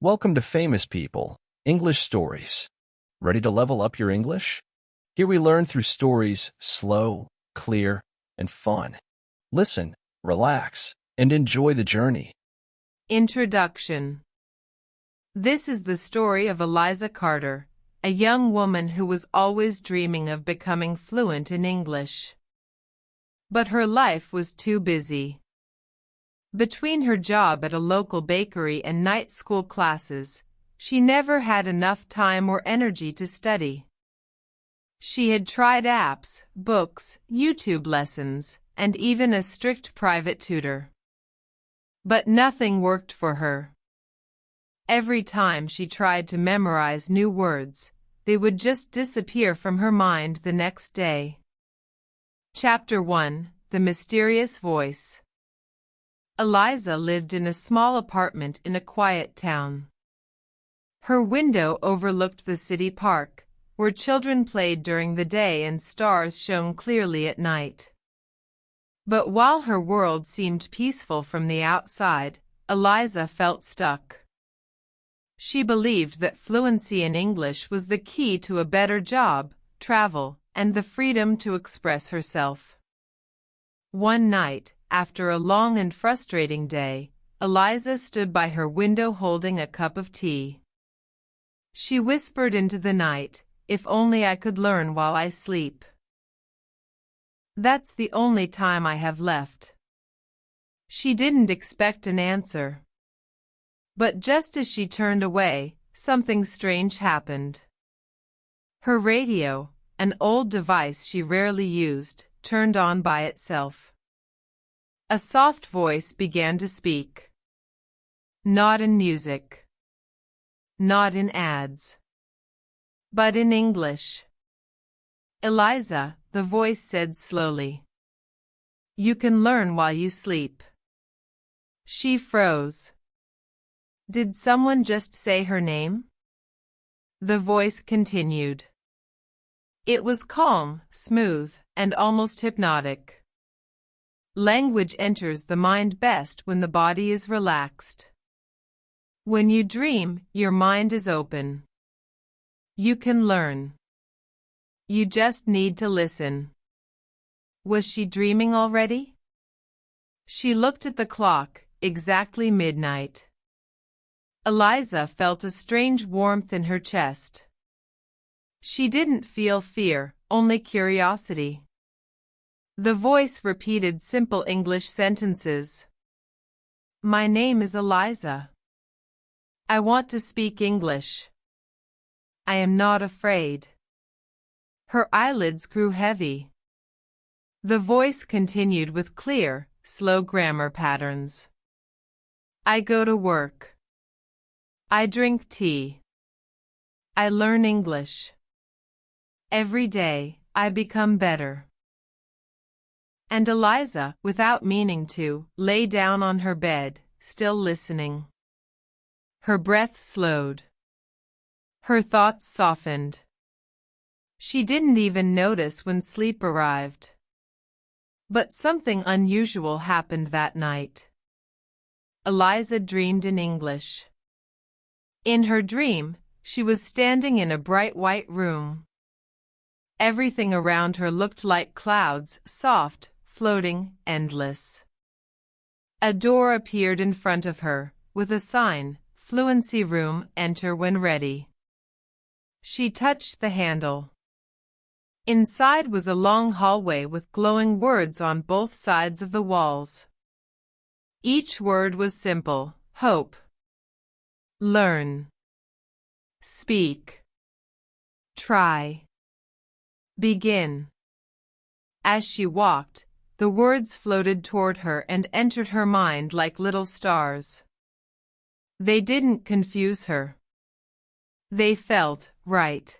Welcome to Famous People, English Stories. Ready to level up your English? Here we learn through stories slow, clear, and fun. Listen, relax, and enjoy the journey. Introduction. This is the story of Eliza Carter, a young woman who was always dreaming of becoming fluent in English. But her life was too busy. Between her job at a local bakery and night school classes, she never had enough time or energy to study. She had tried apps, books, YouTube lessons, and even a strict private tutor. But nothing worked for her. Every time she tried to memorize new words, they would just disappear from her mind the next day. Chapter 1: The Mysterious Voice. Eliza lived in a small apartment in a quiet town. Her window overlooked the city park, where children played during the day and stars shone clearly at night. But while her world seemed peaceful from the outside, Eliza felt stuck. She believed that fluency in English was the key to a better job, travel, and the freedom to express herself. One night, after a long and frustrating day, Eliza stood by her window holding a cup of tea. She whispered into the night, "If only I could learn while I sleep. That's the only time I have left." She didn't expect an answer. But just as she turned away, something strange happened. Her radio, an old device she rarely used, turned on by itself. A soft voice began to speak. Not in music. Not in ads. But in English. "Eliza," the voice said slowly. "You can learn while you sleep." She froze. Did someone just say her name? The voice continued. It was calm, smooth, and almost hypnotic. Language enters the mind best when the body is relaxed. When you dream, your mind is open. You can learn. You just need to listen. Was she dreaming already? She looked at the clock, exactly midnight. Eliza felt a strange warmth in her chest. She didn't feel fear, only curiosity. The voice repeated simple English sentences. My name is Eliza. I want to speak English. I am not afraid. Her eyelids grew heavy. The voice continued with clear, slow grammar patterns. I go to work. I drink tea. I learn English. Every day, I become better. And Eliza, without meaning to, lay down on her bed, still listening. Her breath slowed. Her thoughts softened. She didn't even notice when sleep arrived. But something unusual happened that night. Eliza dreamed in English. In her dream, she was standing in a bright white room. Everything around her looked like clouds, soft, floating, endless. A door appeared in front of her, with a sign, Fluency Room, enter when ready. She touched the handle. Inside was a long hallway with glowing words on both sides of the walls. Each word was simple: hope, learn, speak, try, begin. As she walked, the words floated toward her and entered her mind like little stars. They didn't confuse her. They felt right.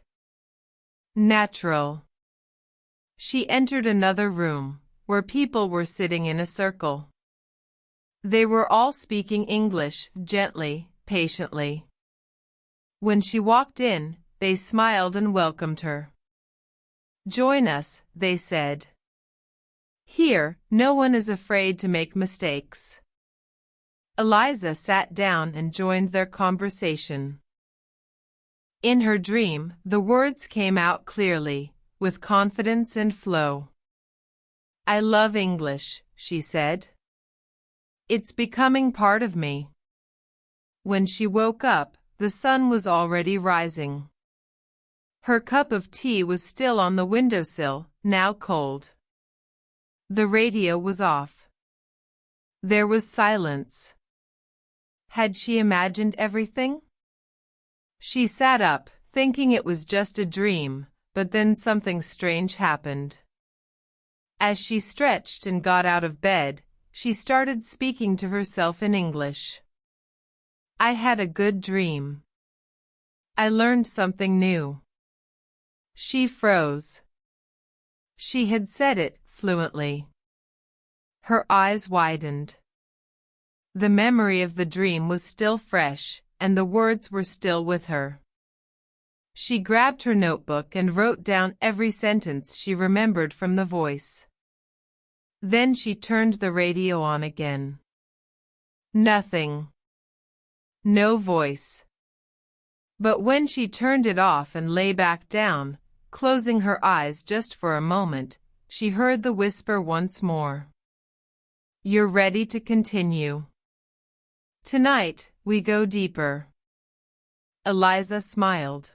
Natural. She entered another room, where people were sitting in a circle. They were all speaking English, gently, patiently. When she walked in, they smiled and welcomed her. Join us, they said. Here, no one is afraid to make mistakes. Eliza sat down and joined their conversation. In her dream, the words came out clearly, with confidence and flow. "I love English," she said. "It's becoming part of me." When she woke up, the sun was already rising. Her cup of tea was still on the windowsill, now cold. The radio was off. There was silence. Had she imagined everything? She sat up, thinking it was just a dream, but then something strange happened. As she stretched and got out of bed, she started speaking to herself in English. "I had a good dream. I learned something new." She froze. She had said it fluently. Her eyes widened. The memory of the dream was still fresh, and the words were still with her. She grabbed her notebook and wrote down every sentence she remembered from the voice. Then she turned the radio on again. Nothing. No voice. But when she turned it off and lay back down, closing her eyes just for a moment, she heard the whisper once more. "You're ready to continue. Tonight, we go deeper." Eliza smiled.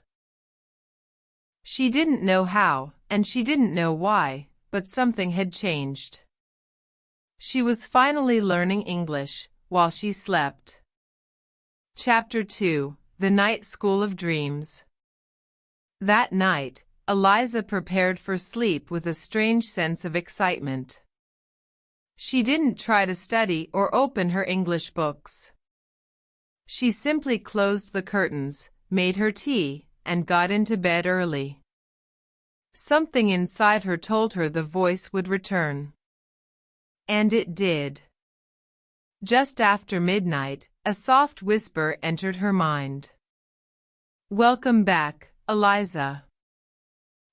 She didn't know how, and she didn't know why, but something had changed. She was finally learning English while she slept. Chapter 2: The Night School of Dreams. That night, Eliza prepared for sleep with a strange sense of excitement. She didn't try to study or open her English books. She simply closed the curtains, made her tea, and got into bed early. Something inside her told her the voice would return. And it did. Just after midnight, a soft whisper entered her mind. "Welcome back, Eliza.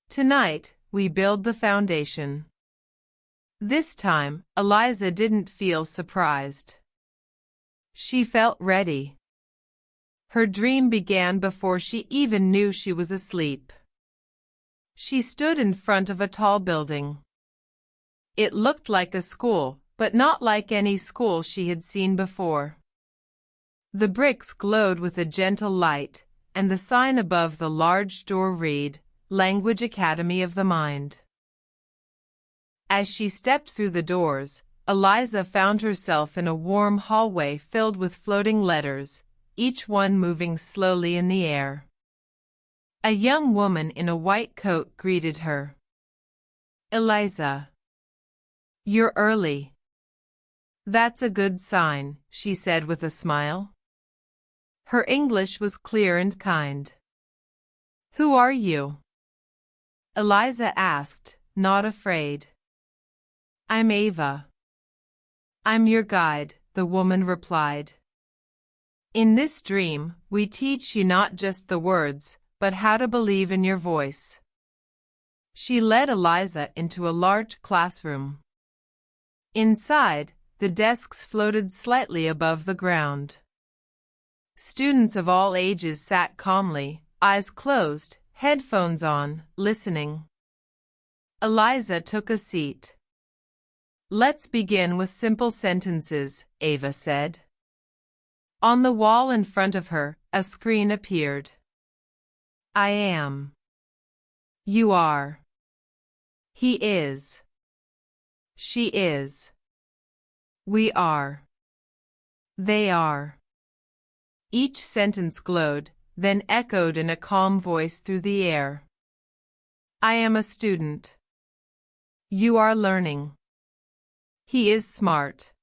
Tonight, we build the foundation." This time, Eliza didn't feel surprised. She felt ready. Her dream began before she even knew she was asleep. She stood in front of a tall building. It looked like a school, but not like any school she had seen before. The bricks glowed with a gentle light, and the sign above the large door read, "Language Academy of the Mind." As she stepped through the doors, Eliza found herself in a warm hallway filled with floating letters, each one moving slowly in the air. A young woman in a white coat greeted her. "Eliza, you're early." "That's a good sign," she said with a smile. Her English was clear and kind. "Who are you?" Eliza asked, not afraid. "I'm Ava." "I'm your guide," the woman replied. "In this dream, we teach you not just the words, but how to believe in your voice." She led Eliza into a large classroom. Inside, the desks floated slightly above the ground. Students of all ages sat calmly, eyes closed, headphones on, listening. Eliza took a seat. "Let's begin with simple sentences," Ava said. On the wall in front of her, a screen appeared. "I am." "You are." "He is." "She is." "We are." "They are." Each sentence glowed, then echoed in a calm voice through the air. "I am a student." "You are learning." "He is smart."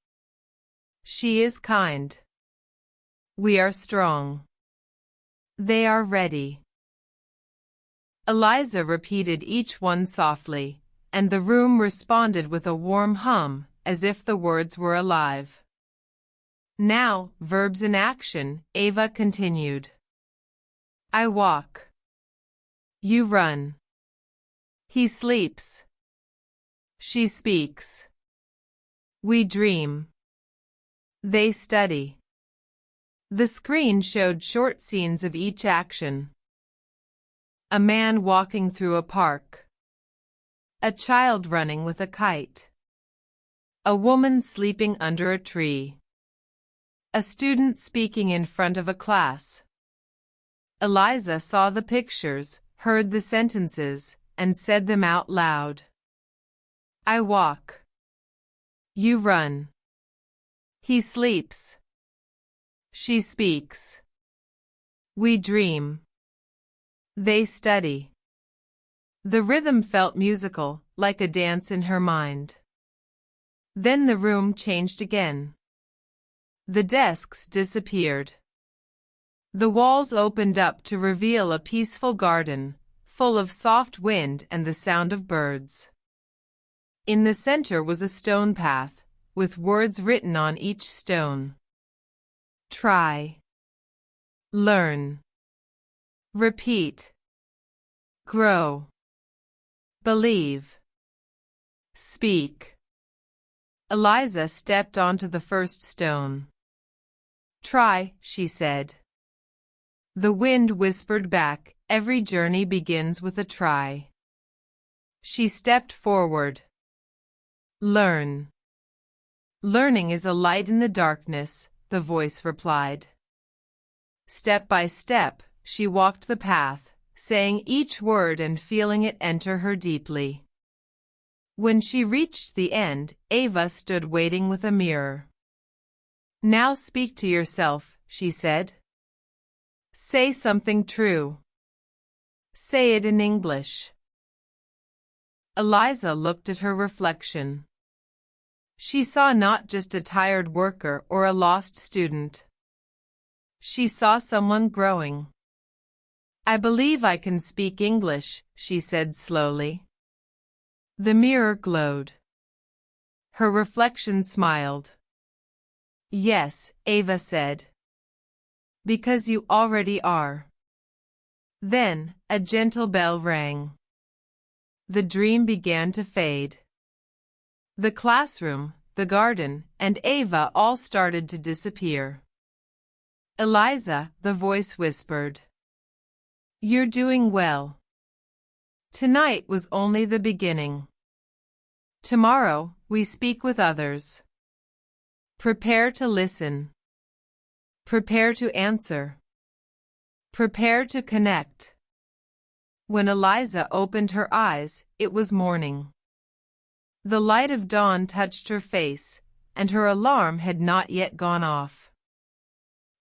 "She is kind." "We are strong." "They are ready." Eliza repeated each one softly, and the room responded with a warm hum, as if the words were alive. "Now, verbs in action," Ava continued. "I walk." "You run." "He sleeps." "She speaks." "We dream." "They study." The screen showed short scenes of each action. A man walking through a park. A child running with a kite. A woman sleeping under a tree. A student speaking in front of a class. Eliza saw the pictures, heard the sentences, and said them out loud. I walk. You run. He sleeps. She speaks. We dream. They study. The rhythm felt musical, like a dance in her mind. Then the room changed again. The desks disappeared. The walls opened up to reveal a peaceful garden, full of soft wind and the sound of birds. In the center was a stone path, with words written on each stone. Try. Learn. Repeat. Grow. Believe. Speak. Eliza stepped onto the first stone. Try, she said. The wind whispered back, every journey begins with a try. She stepped forward. Learn. Learning is a light in the darkness, the voice replied. Step by step, she walked the path, saying each word and feeling it enter her deeply. When she reached the end, Ava stood waiting with a mirror. Now speak to yourself, she said. Say something true. Say it in English. Eliza looked at her reflection. She saw not just a tired worker or a lost student. She saw someone growing. I believe I can speak English, she said slowly. The mirror glowed. Her reflection smiled. Yes, Ava said. Because you already are. Then, a gentle bell rang. The dream began to fade. The classroom, the garden, and Ava all started to disappear. Eliza, the voice whispered. You're doing well. Tonight was only the beginning. Tomorrow, we speak with others. Prepare to listen. Prepare to answer. Prepare to connect. When Eliza opened her eyes, it was morning. The light of dawn touched her face, and her alarm had not yet gone off.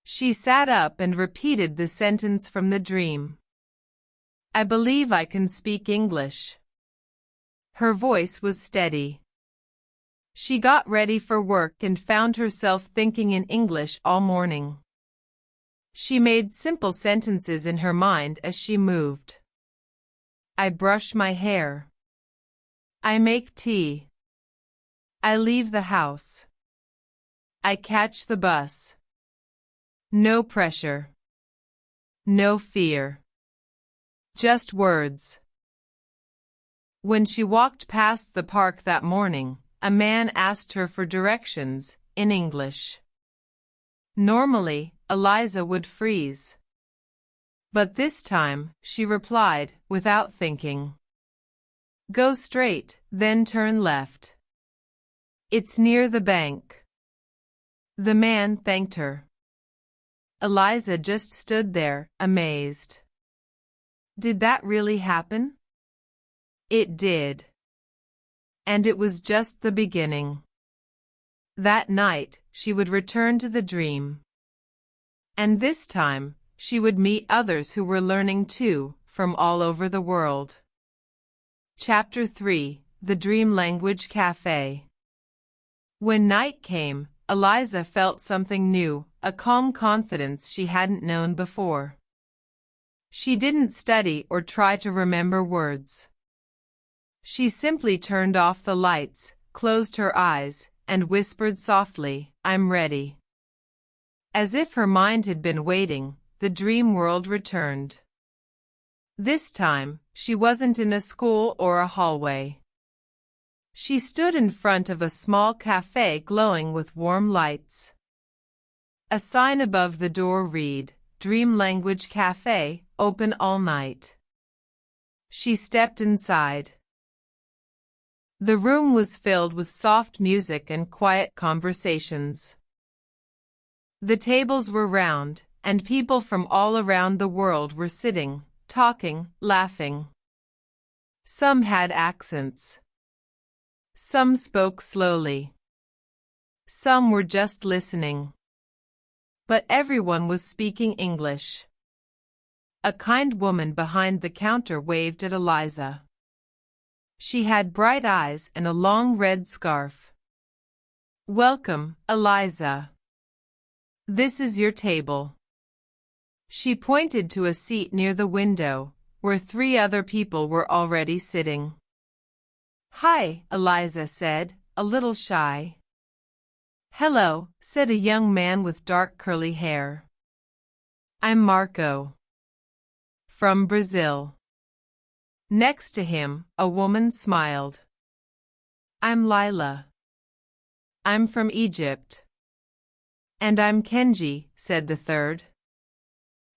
She sat up and repeated the sentence from the dream. I believe I can speak English. Her voice was steady. She got ready for work and found herself thinking in English all morning. She made simple sentences in her mind as she moved. I brush my hair. I make tea. I leave the house. I catch the bus. No pressure. No fear. Just words. When she walked past the park that morning, a man asked her for directions, in English. Normally, Eliza would freeze. But this time, she replied, without thinking. Go straight, then turn left. It's near the bank. The man thanked her. Eliza just stood there, amazed. Did that really happen? It did. And it was just the beginning. That night, she would return to the dream. And this time, she would meet others who were learning too, from all over the world. Chapter 3: The Dream Language Cafe. When night came, Eliza felt something new, a calm confidence she hadn't known before. She didn't study or try to remember words. She simply turned off the lights, closed her eyes, and whispered softly, I'm ready. As if her mind had been waiting, the dream world returned. This time, she wasn't in a school or a hallway. She stood in front of a small cafe glowing with warm lights. A sign above the door read, Dream Language Cafe, open all night. She stepped inside. The room was filled with soft music and quiet conversations. The tables were round, and people from all around the world were sitting, talking, laughing. Some had accents. Some spoke slowly. Some were just listening. But everyone was speaking English. A kind woman behind the counter waved at Eliza. She had bright eyes and a long red scarf. "Welcome, Eliza. This is your table." She pointed to a seat near the window, where 3 other people were already sitting. "Hi," Eliza said, a little shy. "Hello," said a young man with dark curly hair. "I'm Marco. From Brazil." Next to him, a woman smiled. "I'm Lila. I'm from Egypt." "And I'm Kenji," said the third.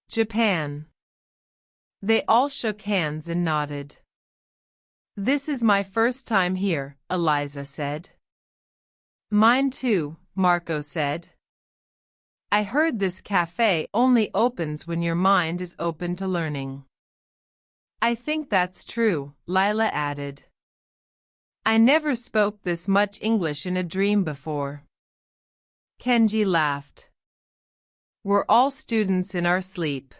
"Japan." They all shook hands and nodded. "This is my first time here," Eliza said. "Mine too," Marco said. "I heard this cafe only opens when your mind is open to learning." "I think that's true," Lila added. "I never spoke this much English in a dream before." Kenji laughed. "We're all students in our sleep."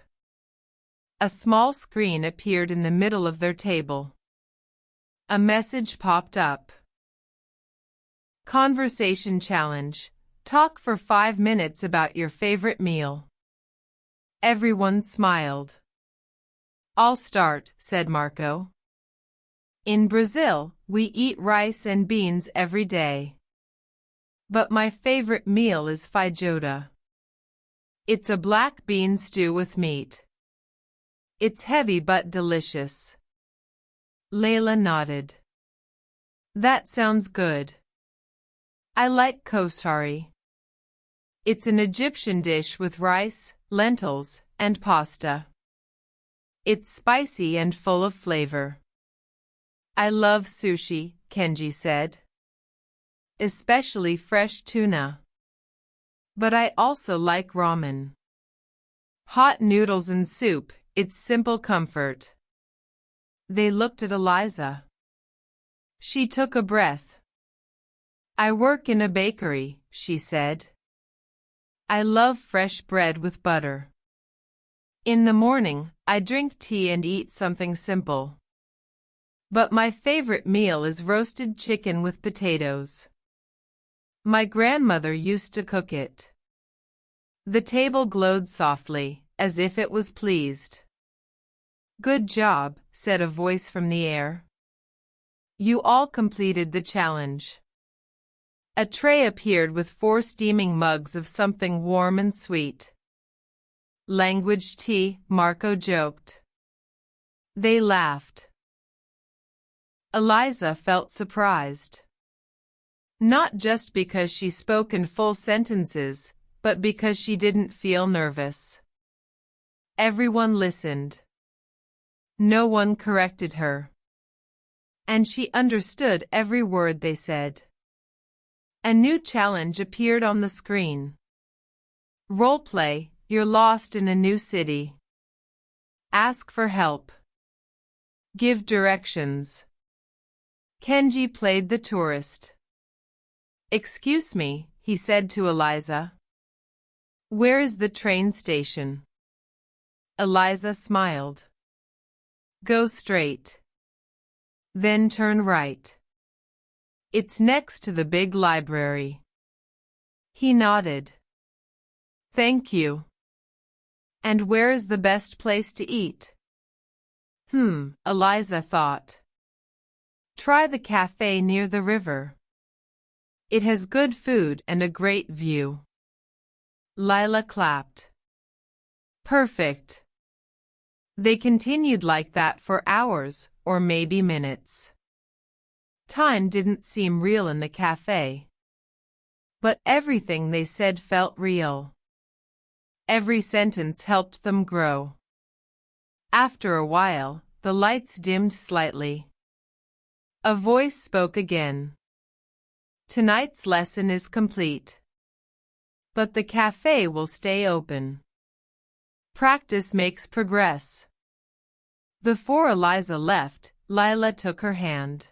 A small screen appeared in the middle of their table. A message popped up. Conversation challenge. Talk for 5 minutes about your favorite meal. Everyone smiled. "I'll start," said Marco. "In Brazil, we eat rice and beans every day. But my favorite meal is feijoada. It's a black bean stew with meat. It's heavy but delicious." Layla nodded. "That sounds good. I like kosari. It's an Egyptian dish with rice, lentils, and pasta. It's spicy and full of flavor." "I love sushi," Kenji said. "Especially fresh tuna. But I also like ramen. Hot noodles and soup, it's simple comfort." They looked at Eliza. She took a breath. "I work in a bakery," she said. "I love fresh bread with butter. In the morning, I drink tea and eat something simple. But my favorite meal is roasted chicken with potatoes. My grandmother used to cook it." The table glowed softly, as if it was pleased. "Good job," said a voice from the air. You all completed the challenge. A tray appeared with 4 steaming mugs of something warm and sweet. "Language tea," Marco joked. They laughed. Eliza felt surprised. Not just because she spoke in full sentences, but because she didn't feel nervous. Everyone listened. No one corrected her. And she understood every word they said. A new challenge appeared on the screen. Roleplay, you're lost in a new city. Ask for help. Give directions. Kenji played the tourist. "Excuse me," he said to Eliza. "Where is the train station?" Eliza smiled. "Go straight. Then turn right. It's next to the big library." He nodded. "Thank you. And where is the best place to eat?" Eliza thought. "Try the cafe near the river. It has good food and a great view." Lila clapped. "Perfect." They continued like that for hours, or maybe minutes. Time didn't seem real in the cafe. But everything they said felt real. Every sentence helped them grow. After a while, the lights dimmed slightly. A voice spoke again. Tonight's lesson is complete. But the cafe will stay open. Practice makes progress. Before Eliza left, Lila took her hand.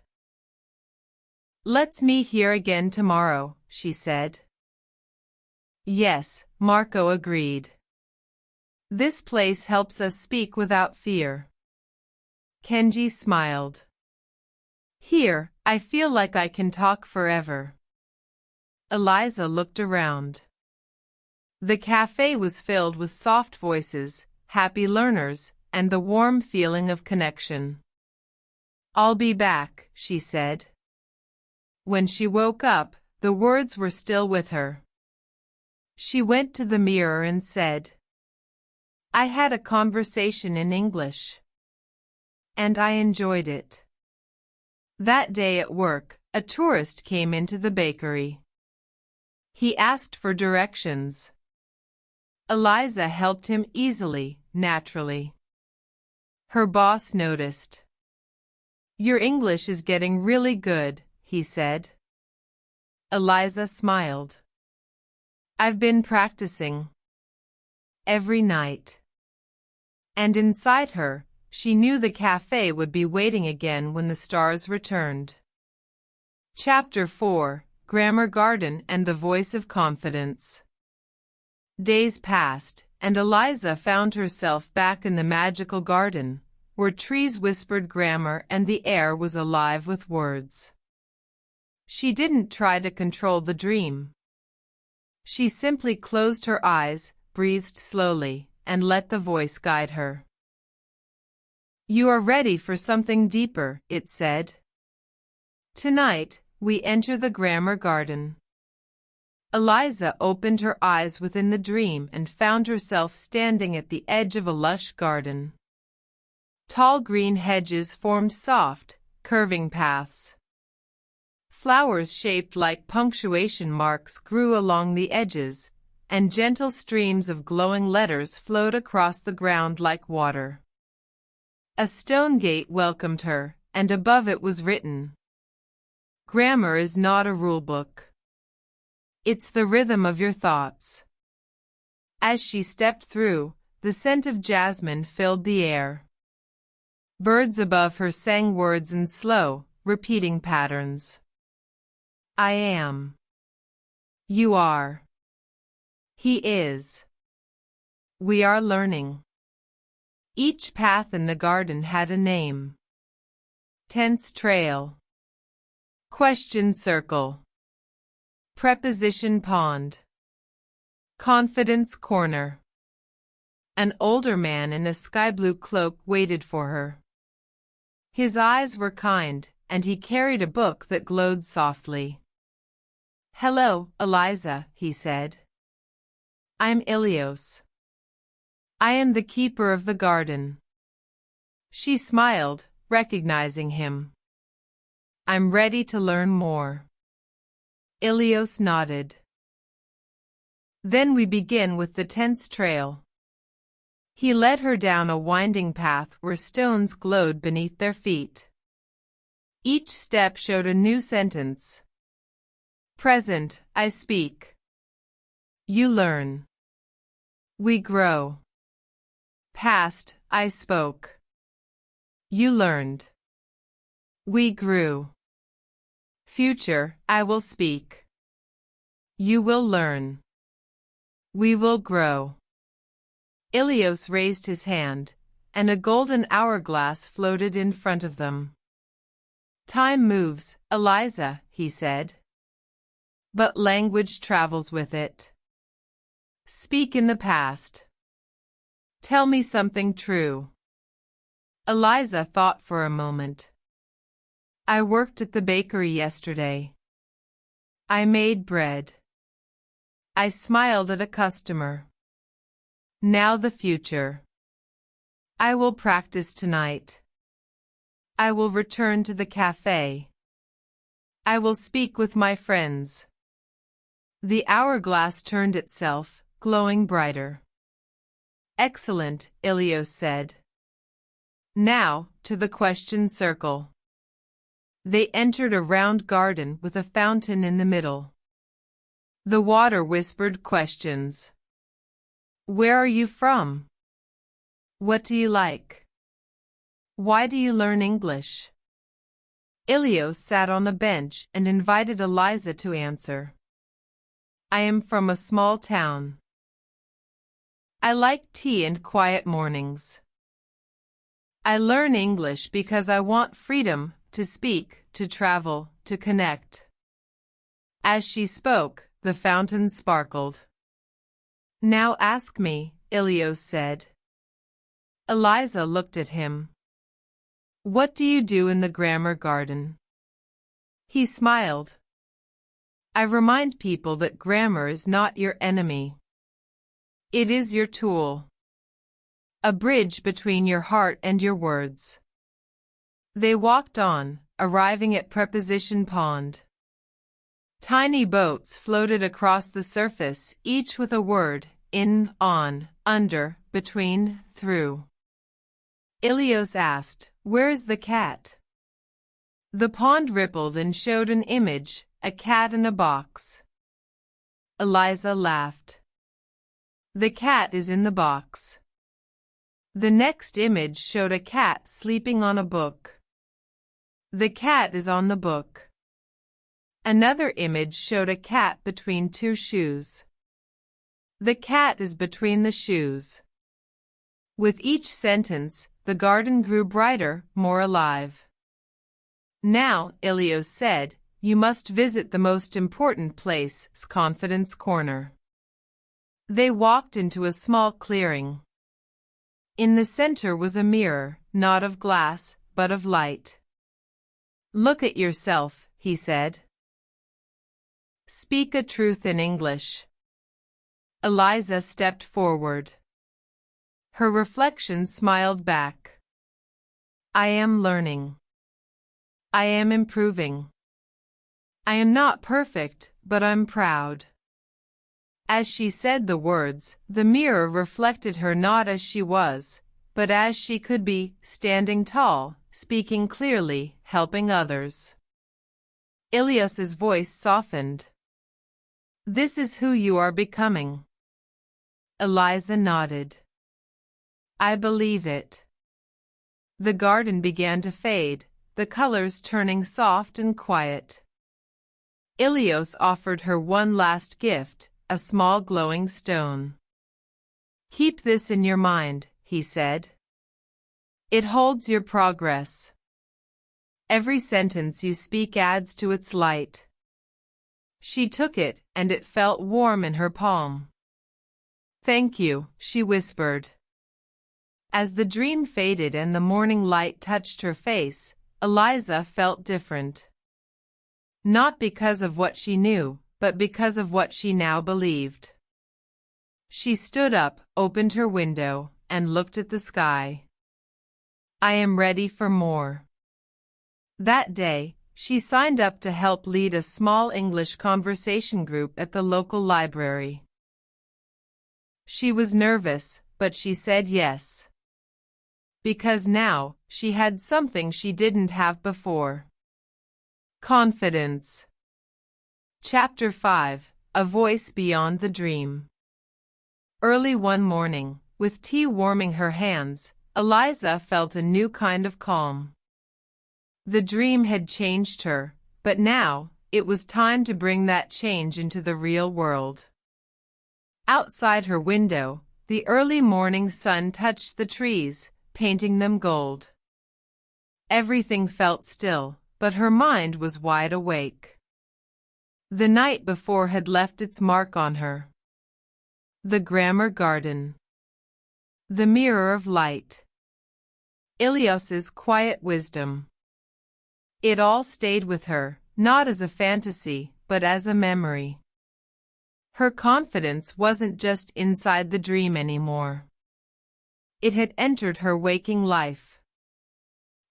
Let's meet here again tomorrow, she said. Yes, Marco agreed. This place helps us speak without fear. Kenji smiled. Here, I feel like I can talk forever. Eliza looked around. The cafe was filled with soft voices, happy learners, and the warm feeling of connection. I'll be back, she said. When she woke up, the words were still with her. She went to the mirror and said, I had a conversation in English. And I enjoyed it. That day at work, a tourist came into the bakery. He asked for directions. Eliza helped him easily, naturally. Her boss noticed. Your English is getting really good, he said. Eliza smiled. I've been practicing. Every night. And inside her, she knew the cafe would be waiting again when the stars returned. Chapter 4, Grammar Garden and the Voice of Confidence. Days passed, and Eliza found herself back in the magical garden, where trees whispered grammar and the air was alive with words. She didn't try to control the dream. She simply closed her eyes, breathed slowly, and let the voice guide her. You are ready for something deeper, it said. Tonight, we enter the grammar garden. Eliza opened her eyes within the dream and found herself standing at the edge of a lush garden. Tall green hedges formed soft, curving paths. Flowers shaped like punctuation marks grew along the edges, and gentle streams of glowing letters flowed across the ground like water. A stone gate welcomed her, and above it was written, Grammar is not a rulebook. It's the rhythm of your thoughts. As she stepped through, the scent of jasmine filled the air. Birds above her sang words in slow, repeating patterns. I am. You are. He is. We are learning. Each path in the garden had a name. Tense trail. Question circle. Preposition pond. Confidence corner. An older man in a sky-blue cloak waited for her. His eyes were kind, and he carried a book that glowed softly. Hello, Eliza, he said. I'm Ilios. I am the keeper of the garden. She smiled, recognizing him. I'm ready to learn more. Ilios nodded. Then we begin with the tense trail. He led her down a winding path where stones glowed beneath their feet. Each step showed a new sentence. Present, I speak. You learn. We grow. Past, I spoke. You learned. We grew. Future, I will speak. You will learn. We will grow. Ilios raised his hand, and a golden hourglass floated in front of them. Time moves, Eliza, he said. But language travels with it. Speak in the past. Tell me something true. Eliza thought for a moment. I worked at the bakery yesterday. I made bread. I smiled at a customer. Now the future. I will practice tonight. I will return to the cafe. I will speak with my friends. The hourglass turned itself, glowing brighter. Excellent, Ilios said. Now, to the question circle. They entered a round garden with a fountain in the middle. The water whispered questions. Where are you from? What do you like? Why do you learn English? Ilios sat on a bench and invited Eliza to answer. I am from a small town. I like tea and quiet mornings. I learn English because I want freedom to speak, to travel, to connect. As she spoke, the fountain sparkled. Now ask me, Ilios said. Eliza looked at him. What do you do in the grammar garden? He smiled. I remind people that grammar is not your enemy. It is your tool. A bridge between your heart and your words. They walked on, arriving at Preposition Pond. Tiny boats floated across the surface, each with a word, in, on, under, between, through. Ilios asked, Where is the cat? The pond rippled and showed an image, a cat in a box. Eliza laughed. The cat is in the box. The next image showed a cat sleeping on a book. The cat is on the book. Another image showed a cat between two shoes. The cat is between the shoes. With each sentence, the garden grew brighter, more alive. Now, Ilios said, you must visit the most important place, Confidence Corner. They walked into a small clearing. In the center was a mirror, not of glass, but of light. Look at yourself, he said. Speak a truth in English. Eliza stepped forward. Her reflection smiled back. I am learning. I am improving. I am not perfect, but I'm proud. As she said the words, the mirror reflected her not as she was, but as she could be, standing tall, speaking clearly, helping others. Ilios's voice softened. This is who you are becoming. Eliza nodded. I believe it. The garden began to fade, the colors turning soft and quiet. Ilios offered her one last gift, a small glowing stone. Keep this in your mind, he said. It holds your progress. Every sentence you speak adds to its light. She took it, and it felt warm in her palm. Thank you, she whispered. As the dream faded and the morning light touched her face, Eliza felt different. Not because of what she knew, but because of what she now believed. She stood up, opened her window, and looked at the sky. I am ready for more. That day, she signed up to help lead a small English conversation group at the local library. She was nervous, but she said yes. Because now, she had something she didn't have before. Confidence. Chapter 5, A Voice Beyond the Dream. Early one morning, with tea warming her hands, Eliza felt a new kind of calm. The dream had changed her, but now, it was time to bring that change into the real world. Outside her window, the early morning sun touched the trees, painting them gold. Everything felt still, but her mind was wide awake. The night before had left its mark on her. The grammar garden. The mirror of light. Ilios's quiet wisdom. It all stayed with her, not as a fantasy, but as a memory. Her confidence wasn't just inside the dream anymore. It had entered her waking life.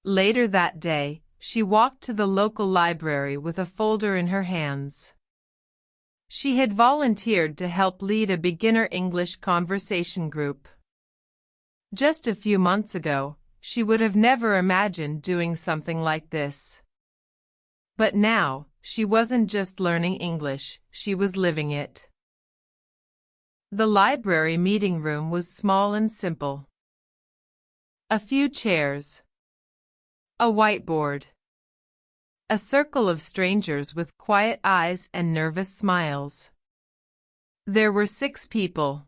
Later that day, she walked to the local library with a folder in her hands. She had volunteered to help lead a beginner English conversation group. Just a few months ago, she would have never imagined doing something like this. But now, she wasn't just learning English, she was living it. The library meeting room was small and simple. A few chairs. A whiteboard. A circle of strangers with quiet eyes and nervous smiles. There were 6 people.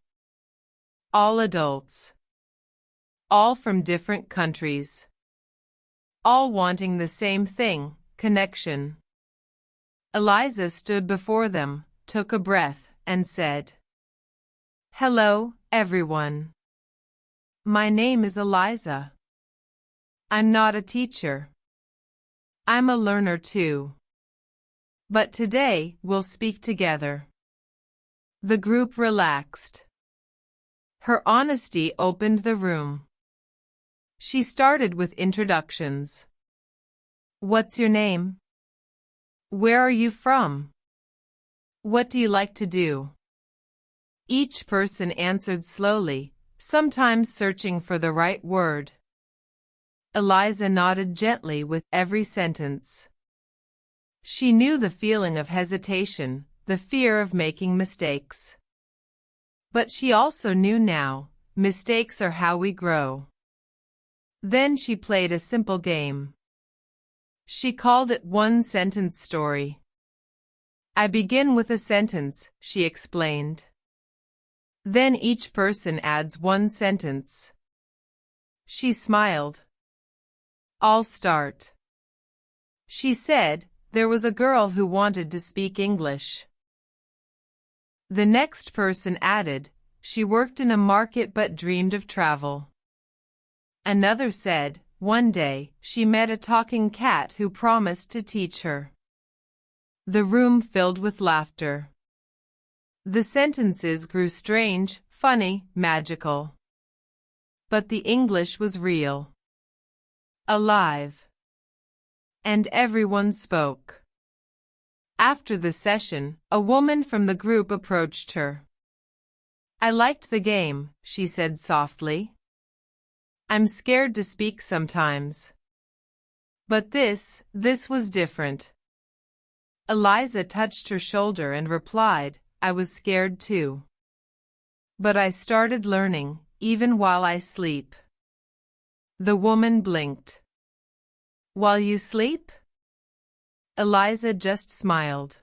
All adults. All from different countries. All wanting the same thing, connection. Eliza stood before them, took a breath, and said, "Hello, everyone. My name is Eliza. I'm not a teacher. I'm a learner too. But today, we'll speak together." The group relaxed. Her honesty opened the room. She started with introductions. "What's your name? Where are you from? What do you like to do?" Each person answered slowly, sometimes searching for the right word. Eliza nodded gently with every sentence. She knew the feeling of hesitation, the fear of making mistakes. But she also knew now, mistakes are how we grow. Then she played a simple game. She called it one-sentence story. "I begin with a sentence," she explained. "Then each person adds one sentence." She smiled. "I'll start." She said, there was a girl who wanted to speak English. The next person added, she worked in a market but dreamed of travel. Another said, one day, she met a talking cat who promised to teach her. The room filled with laughter. The sentences grew strange, funny, magical. But the English was real. Alive. And everyone spoke. After the session, a woman from the group approached her. "I liked the game," she said softly. "I'm scared to speak sometimes. But this was different." Eliza touched her shoulder and replied, "I was scared too. But I started learning, even while I sleep." The woman blinked. "While you sleep?" Eliza just smiled.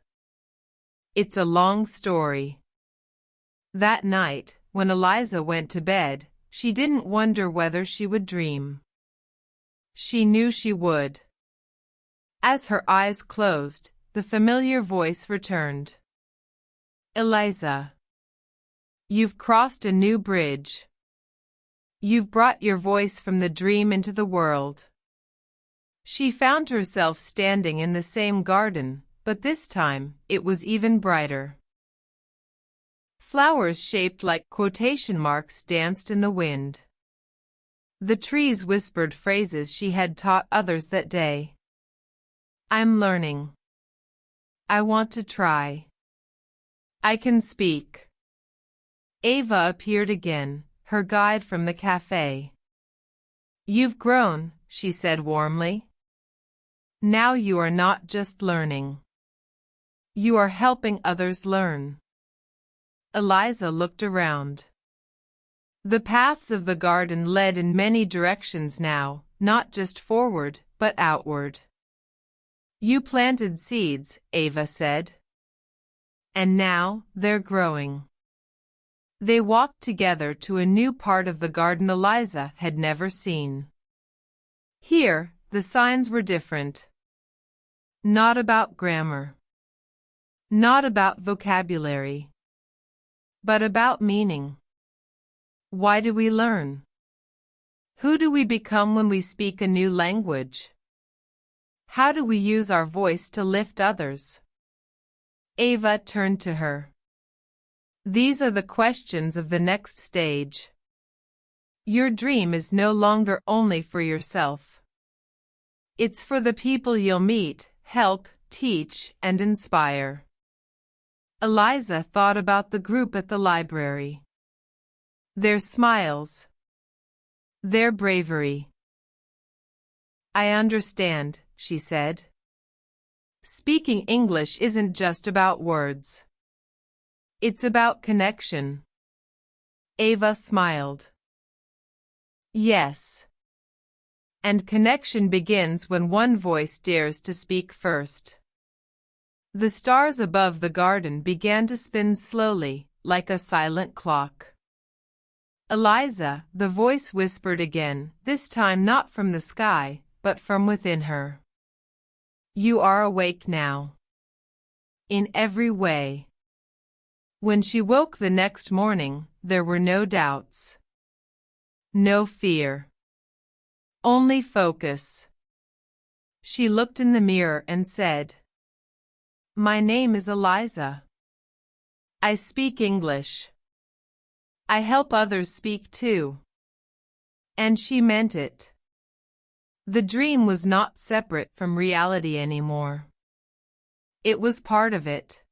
It's a long story. That night, when Eliza went to bed, she didn't wonder whether she would dream. She knew she would. As her eyes closed, the familiar voice returned. "Eliza, you've crossed a new bridge. You've brought your voice from the dream into the world." She found herself standing in the same garden, but this time, it was even brighter. Flowers shaped like quotation marks danced in the wind. The trees whispered phrases she had taught others that day. "I'm learning. I want to try. I can speak." Ava appeared again, her guide from the cafe. "You've grown," she said warmly. "Now you are not just learning. You are helping others learn." Eliza looked around. The paths of the garden led in many directions now, not just forward, but outward. "You planted seeds," Ava said. "And now, they're growing." They walked together to a new part of the garden Eliza had never seen. Here, the signs were different. Not about grammar. Not about vocabulary. But about meaning. Why do we learn? Who do we become when we speak a new language? How do we use our voice to lift others? Ava turned to her. These are the questions of the next stage. Your dream is no longer only for yourself. It's for the people you'll meet, help, teach, and inspire. Eliza thought about the group at the library. Their smiles. Their bravery. I understand, she said. Speaking English isn't just about words. It's about connection. Ava smiled. Yes. And connection begins when one voice dares to speak first. The stars above the garden began to spin slowly, like a silent clock. Eliza, the voice whispered again, this time not from the sky, but from within her. You are awake now. In every way. When she woke the next morning, there were no doubts. No fear. Only focus. She looked in the mirror and said, My name is Eliza. I speak English. I help others speak too. And she meant it. The dream was not separate from reality anymore. It was part of it.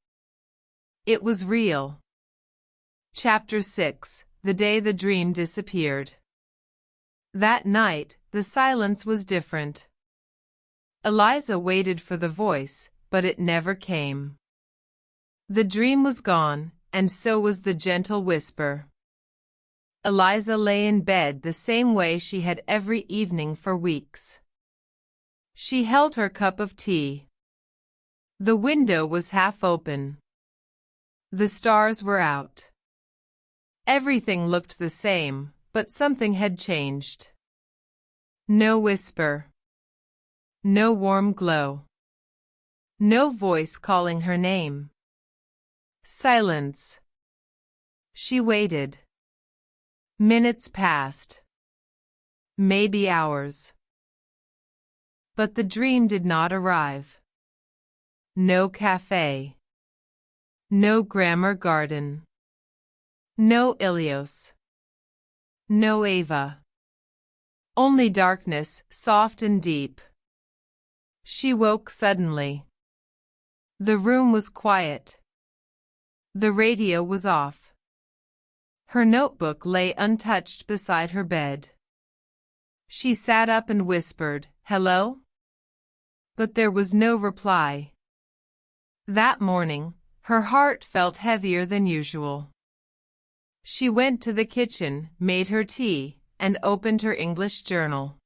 It was real. Chapter 6: The day the dream disappeared. That night, the silence was different. Eliza waited for the voice, but it never came. The dream was gone, and so was the gentle whisper. Eliza lay in bed the same way she had every evening for weeks. She held her cup of tea. The window was half open. The stars were out. Everything looked the same, but something had changed. No whisper. No warm glow. No voice calling her name. Silence. She waited. Minutes passed. Maybe hours. But the dream did not arrive. No cafe. No grammar garden. No Ilios. No Ava. Only darkness, soft and deep. She woke suddenly. The room was quiet. The radio was off. Her notebook lay untouched beside her bed. She sat up and whispered, "Hello?" But there was no reply. That morning, her heart felt heavier than usual. She went to the kitchen, made her tea, and opened her English journal.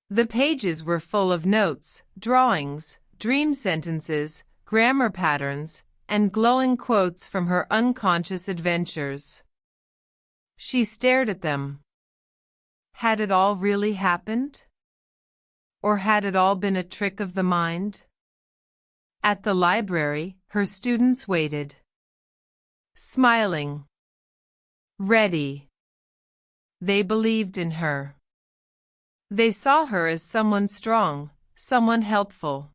The pages were full of notes, drawings, dream sentences, grammar patterns, and glowing quotes from her unconscious adventures. She stared at them. Had it all really happened? Or had it all been a trick of the mind? At the library, her students waited. Smiling. Ready. They believed in her. They saw her as someone strong, someone helpful.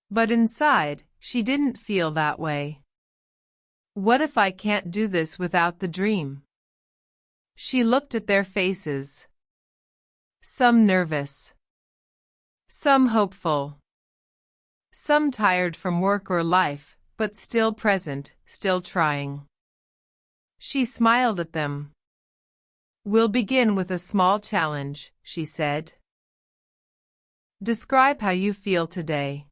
But inside, she didn't feel that way. What if I can't do this without the dream? She looked at their faces. Some nervous. Some hopeful. Some tired from work or life, but still present, still trying. She smiled at them. We'll begin with a small challenge, she said. Describe how you feel today.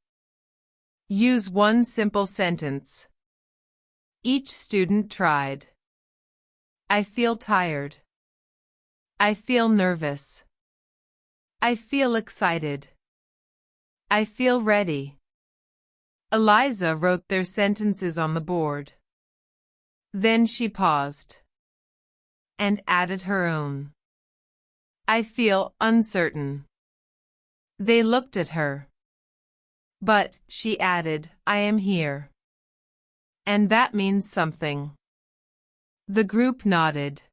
Use one simple sentence. Each student tried. I feel tired. I feel nervous. I feel excited. I feel ready. Eliza wrote their sentences on the board. Then she paused and added her own. I feel uncertain. They looked at her. But, she added, I am here. And that means something. The group nodded.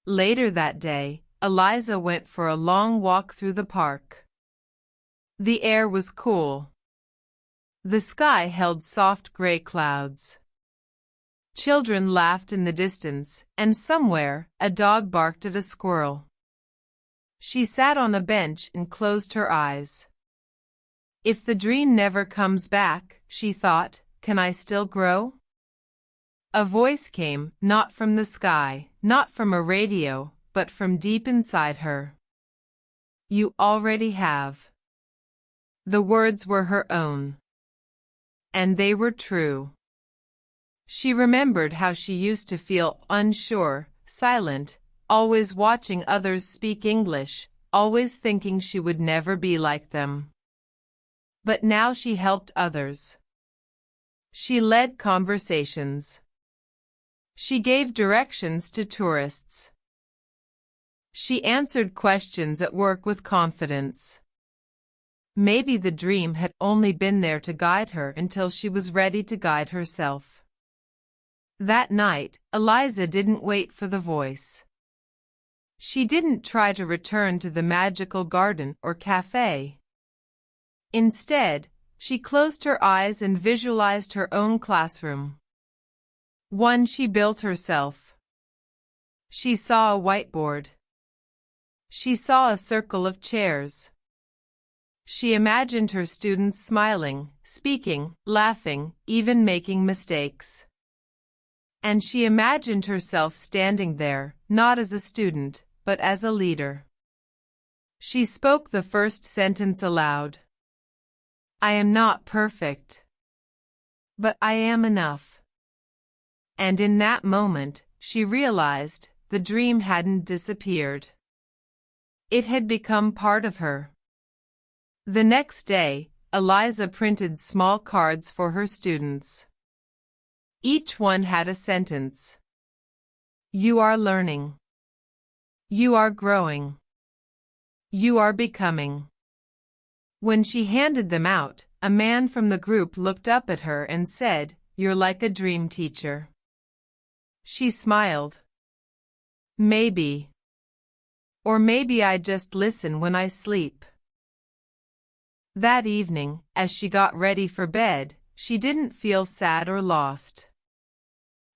Later that day, Eliza went for a long walk through the park. The air was cool. The sky held soft gray clouds. Children laughed in the distance, and somewhere, a dog barked at a squirrel. She sat on a bench and closed her eyes. If the dream never comes back, she thought, can I still grow? A voice came, not from the sky, not from a radio, but from deep inside her. You already have. The words were her own. And they were true. She remembered how she used to feel unsure, silent, always watching others speak English, always thinking she would never be like them. But now she helped others. She led conversations. She gave directions to tourists. She answered questions at work with confidence. Maybe the dream had only been there to guide her until she was ready to guide herself. That night, Eliza didn't wait for the voice. She didn't try to return to the magical garden or cafe. Instead, she closed her eyes and visualized her own classroom. One she built herself. She saw a whiteboard. She saw a circle of chairs. She imagined her students smiling, speaking, laughing, even making mistakes. And she imagined herself standing there, not as a student, but as a leader. She spoke the first sentence aloud. I am not perfect. But I am enough. And in that moment, she realized the dream hadn't disappeared. It had become part of her. The next day, Eliza printed small cards for her students. Each one had a sentence. You are learning. You are growing. You are becoming. When she handed them out, a man from the group looked up at her and said, You're like a dream teacher. She smiled. Maybe. Or maybe I just listen when I sleep. That evening, as she got ready for bed, she didn't feel sad or lost.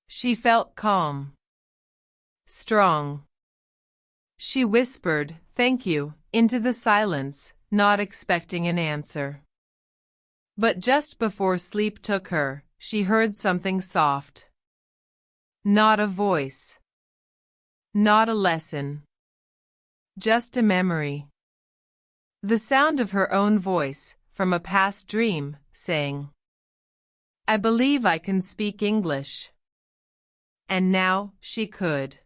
She felt calm. Strong. She whispered, Thank you, into the silence, not expecting an answer. But just before sleep took her, she heard something soft. Not a voice. Not a lesson. Just a memory. The sound of her own voice, from a past dream, saying, I believe I can speak English. And now, she could.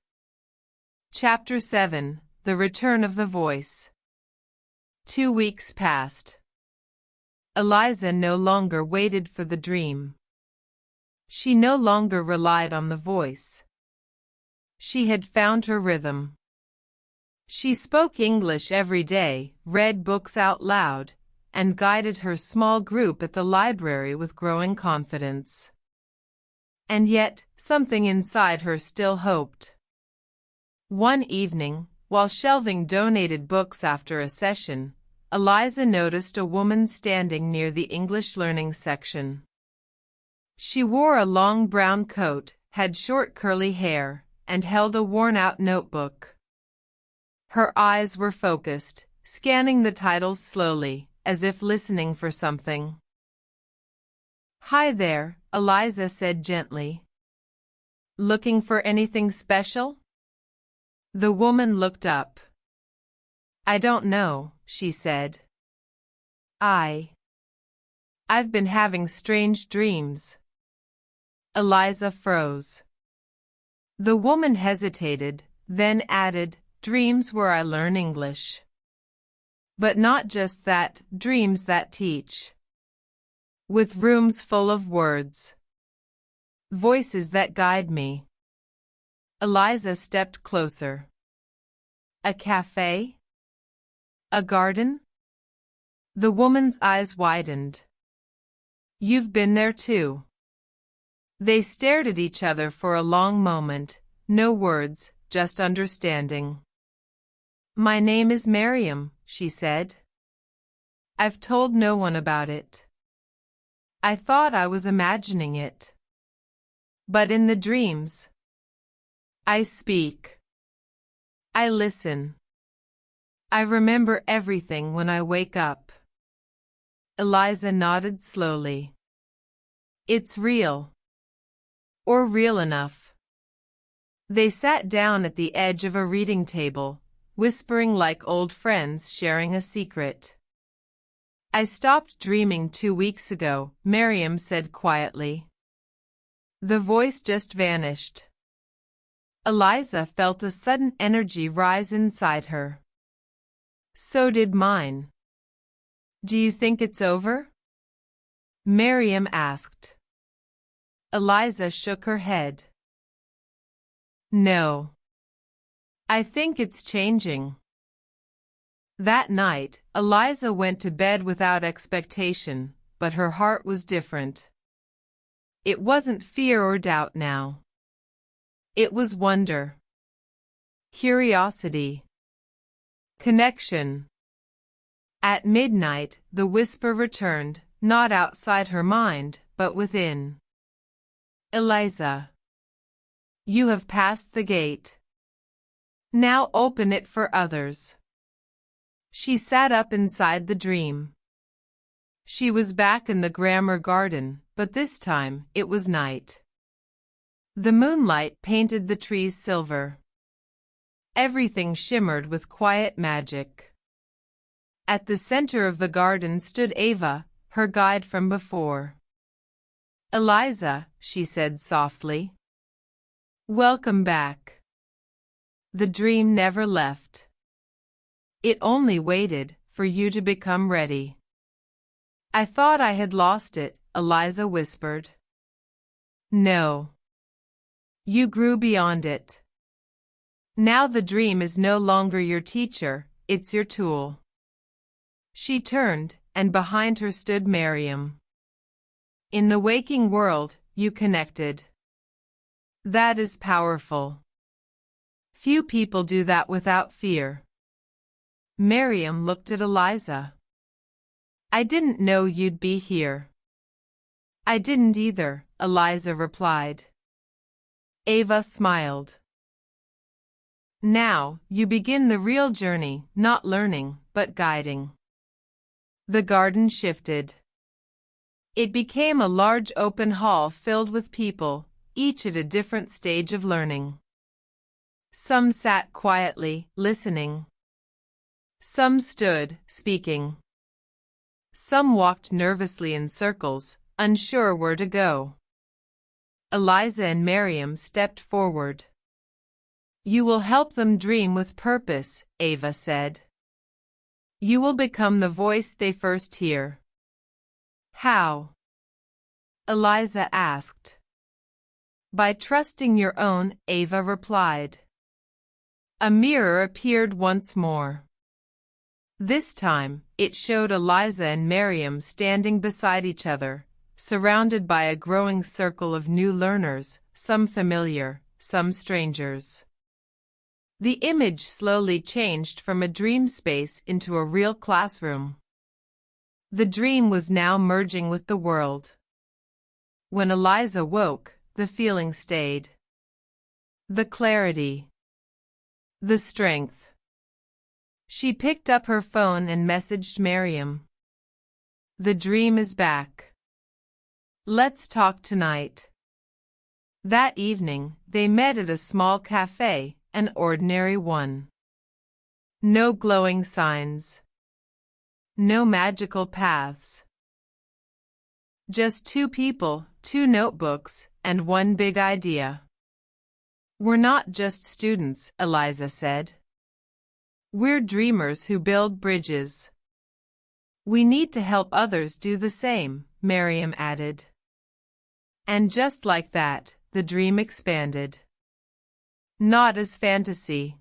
Chapter 7, The Return of the Voice. 2 weeks passed. Eliza no longer waited for the dream. She no longer relied on the voice. She had found her rhythm. She spoke English every day, read books out loud, and guided her small group at the library with growing confidence. And yet, something inside her still hoped. One evening, while shelving donated books after a session, Eliza noticed a woman standing near the English learning section. She wore a long brown coat, had short curly hair, and held a worn-out notebook. Her eyes were focused, scanning the titles slowly, as if listening for something. Hi there, Eliza said gently. Looking for anything special? The woman looked up. I don't know, she said. I've been having strange dreams. Eliza froze. The woman hesitated, then added, Dreams where I learn English. But not just that, dreams that teach. With rooms full of words. Voices that guide me. Eliza stepped closer. A cafe? A garden? The woman's eyes widened. You've been there too. They stared at each other for a long moment, no words, just understanding. My name is Miriam, she said. I've told no one about it. I thought I was imagining it. But in the dreams, I speak. I listen. I remember everything when I wake up. Eliza nodded slowly. It's real. Or real enough. They sat down at the edge of a reading table, whispering like old friends sharing a secret. I stopped dreaming 2 weeks ago, Miriam said quietly. The voice just vanished. Eliza felt a sudden energy rise inside her. So did mine. Do you think it's over? Miriam asked. Eliza shook her head. No. I think it's changing. That night, Eliza went to bed without expectation, but her heart was different. It wasn't fear or doubt now. It was wonder, curiosity, connection. At midnight, the whisper returned, not outside her mind, but within. Eliza, you have passed the gate. Now open it for others. She sat up inside the dream. She was back in the grammar garden, but this time it was night. The moonlight painted the trees silver. Everything shimmered with quiet magic. At the center of the garden stood Ava, her guide from before. Eliza, she said softly. Welcome back. The dream never left. It only waited for you to become ready. I thought I had lost it, Eliza whispered. No. You grew beyond it. Now the dream is no longer your teacher, it's your tool. She turned, and behind her stood Miriam. In the waking world, you connected. That is powerful. Few people do that without fear. Miriam looked at Eliza. I didn't know you'd be here. I didn't either, Eliza replied. Ava smiled. Now, you begin the real journey, not learning, but guiding. The garden shifted. It became a large open hall filled with people, each at a different stage of learning. Some sat quietly, listening. Some stood, speaking. Some walked nervously in circles, unsure where to go. Eliza and Miriam stepped forward. You will help them dream with purpose, Ava said. You will become the voice they first hear. How? Eliza asked. By trusting your own, Ava replied. A mirror appeared once more. This time, it showed Eliza and Miriam standing beside each other, surrounded by a growing circle of new learners, some familiar, some strangers. The image slowly changed from a dream space into a real classroom. The dream was now merging with the world. When Eliza woke, the feeling stayed. The clarity. The strength. She picked up her phone and messaged Miriam. The dream is back. Let's talk tonight. That evening, they met at a small cafe, an ordinary one. No glowing signs. No magical paths. Just two people, two notebooks, and one big idea. We're not just students, Eliza said. We're dreamers who build bridges. We need to help others do the same, Miriam added. And just like that, the dream expanded. Not as fantasy,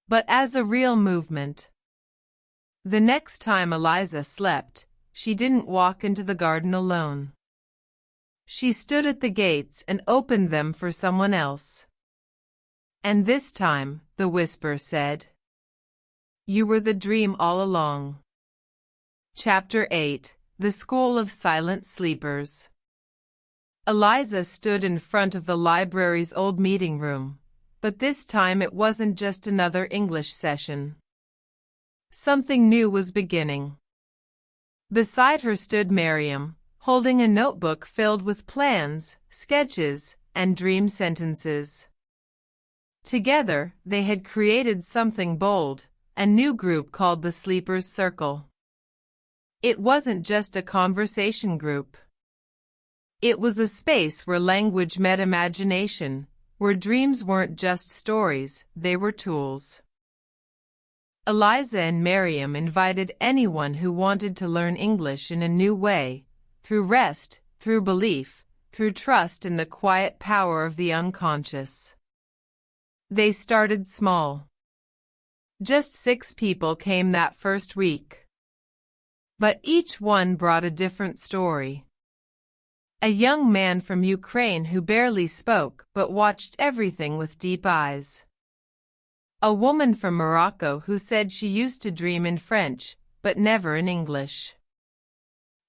but as a real movement. The next time Eliza slept, she didn't walk into the garden alone. She stood at the gates and opened them for someone else. And this time, the whisper said, You were the dream all along. Chapter 8, The School of Silent Sleepers. Eliza stood in front of the library's old meeting room, but this time it wasn't just another English session. Something new was beginning. Beside her stood Miriam, holding a notebook filled with plans, sketches, and dream sentences. Together, they had created something bold, a new group called the Sleepers Circle. It wasn't just a conversation group. It was a space where language met imagination, where dreams weren't just stories, they were tools. Eliza and Miriam invited anyone who wanted to learn English in a new way, through rest, through belief, through trust in the quiet power of the unconscious. They started small. Just 6 people came that first week. But each one brought a different story. A young man from Ukraine who barely spoke but watched everything with deep eyes. A woman from Morocco who said she used to dream in French, but never in English.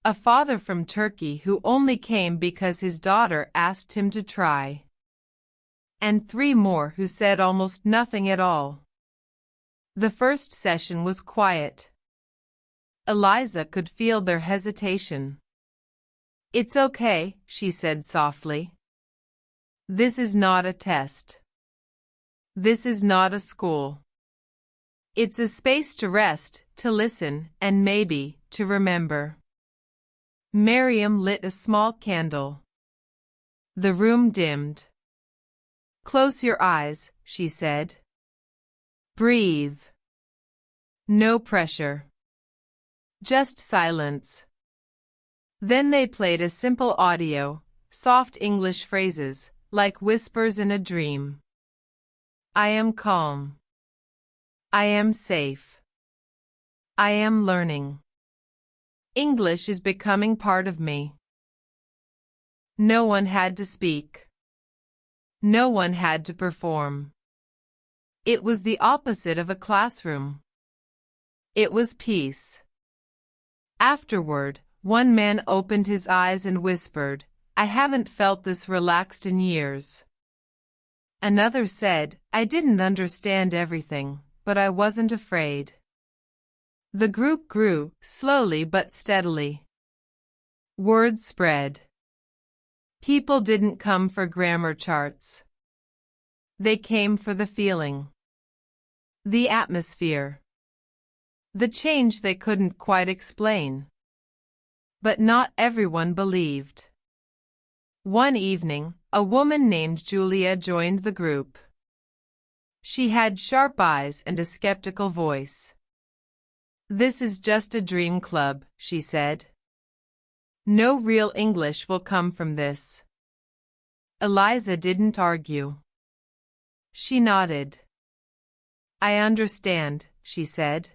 A father from Turkey who only came because his daughter asked him to try. And 3 more who said almost nothing at all. The first session was quiet. Eliza could feel their hesitation. "It's okay," she said softly. "This is not a test. This is not a school. It's a space to rest, to listen, and maybe, to remember." Miriam lit a small candle. The room dimmed. "Close your eyes," she said. "Breathe. No pressure. Just silence." Then they played a simple audio, soft English phrases, like whispers in a dream. "I am calm. I am safe. I am learning. English is becoming part of me." No one had to speak. No one had to perform. It was the opposite of a classroom. It was peace. Afterward, one man opened his eyes and whispered, "I haven't felt this relaxed in years." Another said, "I didn't understand everything, but I wasn't afraid." The group grew, slowly but steadily. Word spread. People didn't come for grammar charts. They came for the feeling. The atmosphere. The change they couldn't quite explain. But not everyone believed. One evening, a woman named Julia joined the group. She had sharp eyes and a skeptical voice. "This is just a dream club," she said. "No real English will come from this." Eliza didn't argue. She nodded. "I understand," she said.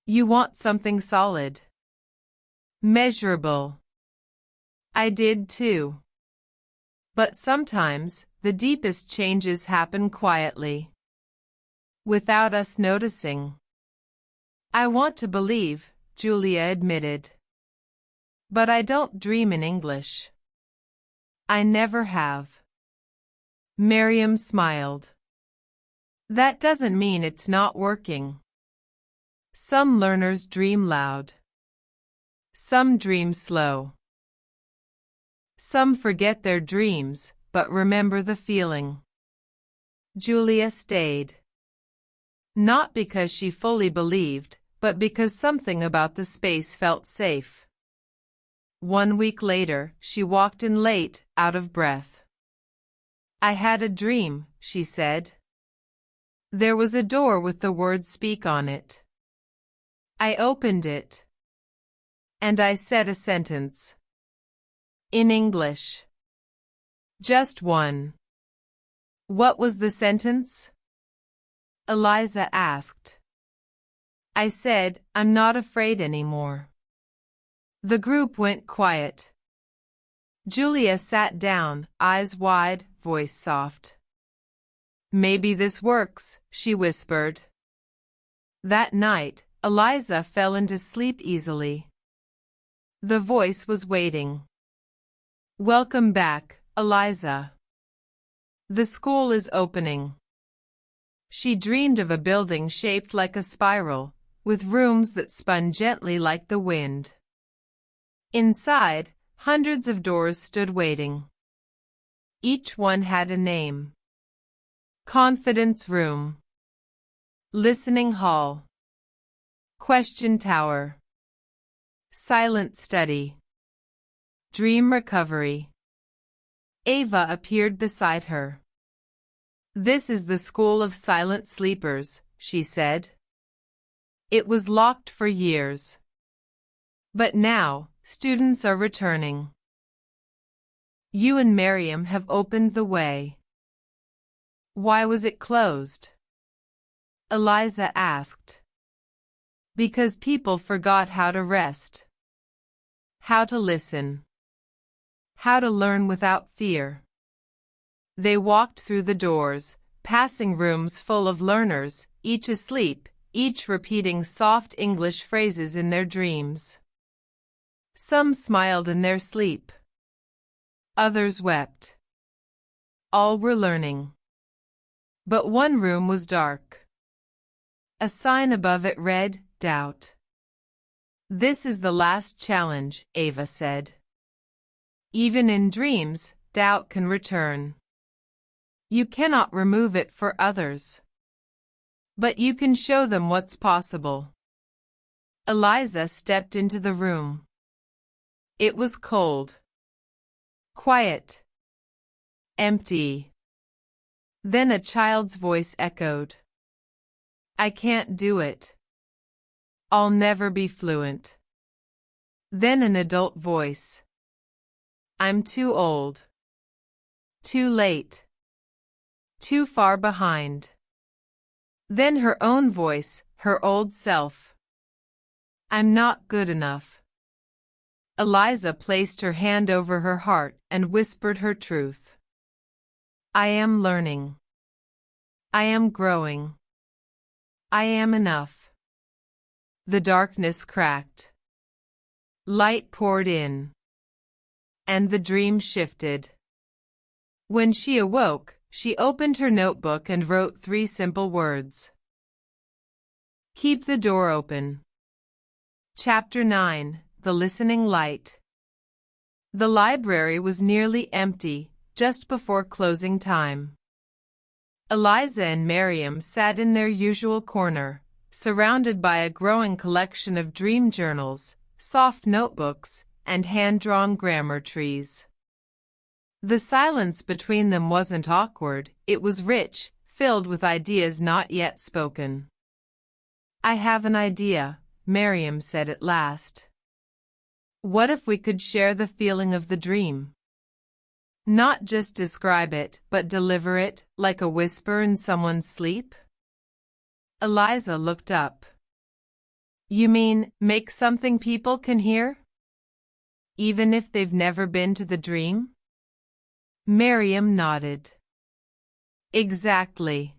"You want something solid. Measurable." I did too. But sometimes, the deepest changes happen quietly. Without us noticing. "I want to believe," Julia admitted. "But I don't dream in English. I never have." Miriam smiled. "That doesn't mean it's not working. Some learners dream loud. Some dream slow. Some forget their dreams, but remember the feeling." Julia stayed. Not because she fully believed, but because something about the space felt safe. 1 week later, she walked in late, out of breath. "I had a dream," she said. There was a door with the word "speak" on it. I opened it. And I said a sentence. In English. Just one. "What was the sentence?" Eliza asked. I said, "I'm not afraid anymore." The group went quiet. Julia sat down, eyes wide, voice soft. "Maybe this works," she whispered. That night, Eliza fell into sleep easily. The voice was waiting. "Welcome back, Eliza. The school is opening." She dreamed of a building shaped like a spiral, with rooms that spun gently like the wind. Inside, hundreds of doors stood waiting. Each one had a name. confidence room, listening hall, question tower, silent study, dream recovery. Ava appeared beside her. "This is the school of silent sleepers," she said. "It was locked for years. But now, students are returning. You and Miriam have opened the way." "Why was it closed?" Eliza asked. "Because people forgot how to rest, how to listen, how to learn without fear." They walked through the doors, passing rooms full of learners, each asleep, each repeating soft English phrases in their dreams. Some smiled in their sleep. Others wept. All were learning. But one room was dark. A sign above it read, "Doubt." "This is the last challenge," Ava said. "Even in dreams, doubt can return. You cannot remove it for others, but you can show them what's possible." Eliza stepped into the room. It was cold, quiet, empty. Then a child's voice echoed, "I can't do it. I'll never be fluent." Then an adult voice, "I'm too old. Too late. Too far behind." Then her own voice, her old self, "I'm not good enough." Eliza placed her hand over her heart and whispered her truth. "I am learning. I am growing. I am enough." The darkness cracked. Light poured in. And the dream shifted. When she awoke, she opened her notebook and wrote 3 simple words. Keep the door open. Chapter 9, The Listening Light. The library was nearly empty, just before closing time. Eliza and Miriam sat in their usual corner, surrounded by a growing collection of dream journals, soft notebooks, and hand-drawn grammar trees. The silence between them wasn't awkward, it was rich, filled with ideas not yet spoken. "I have an idea," Miriam said at last. "What if we could share the feeling of the dream? Not just describe it, but deliver it, like a whisper in someone's sleep?" Eliza looked up. "You mean, make something people can hear? Even if they've never been to the dream?" Miriam nodded. "Exactly.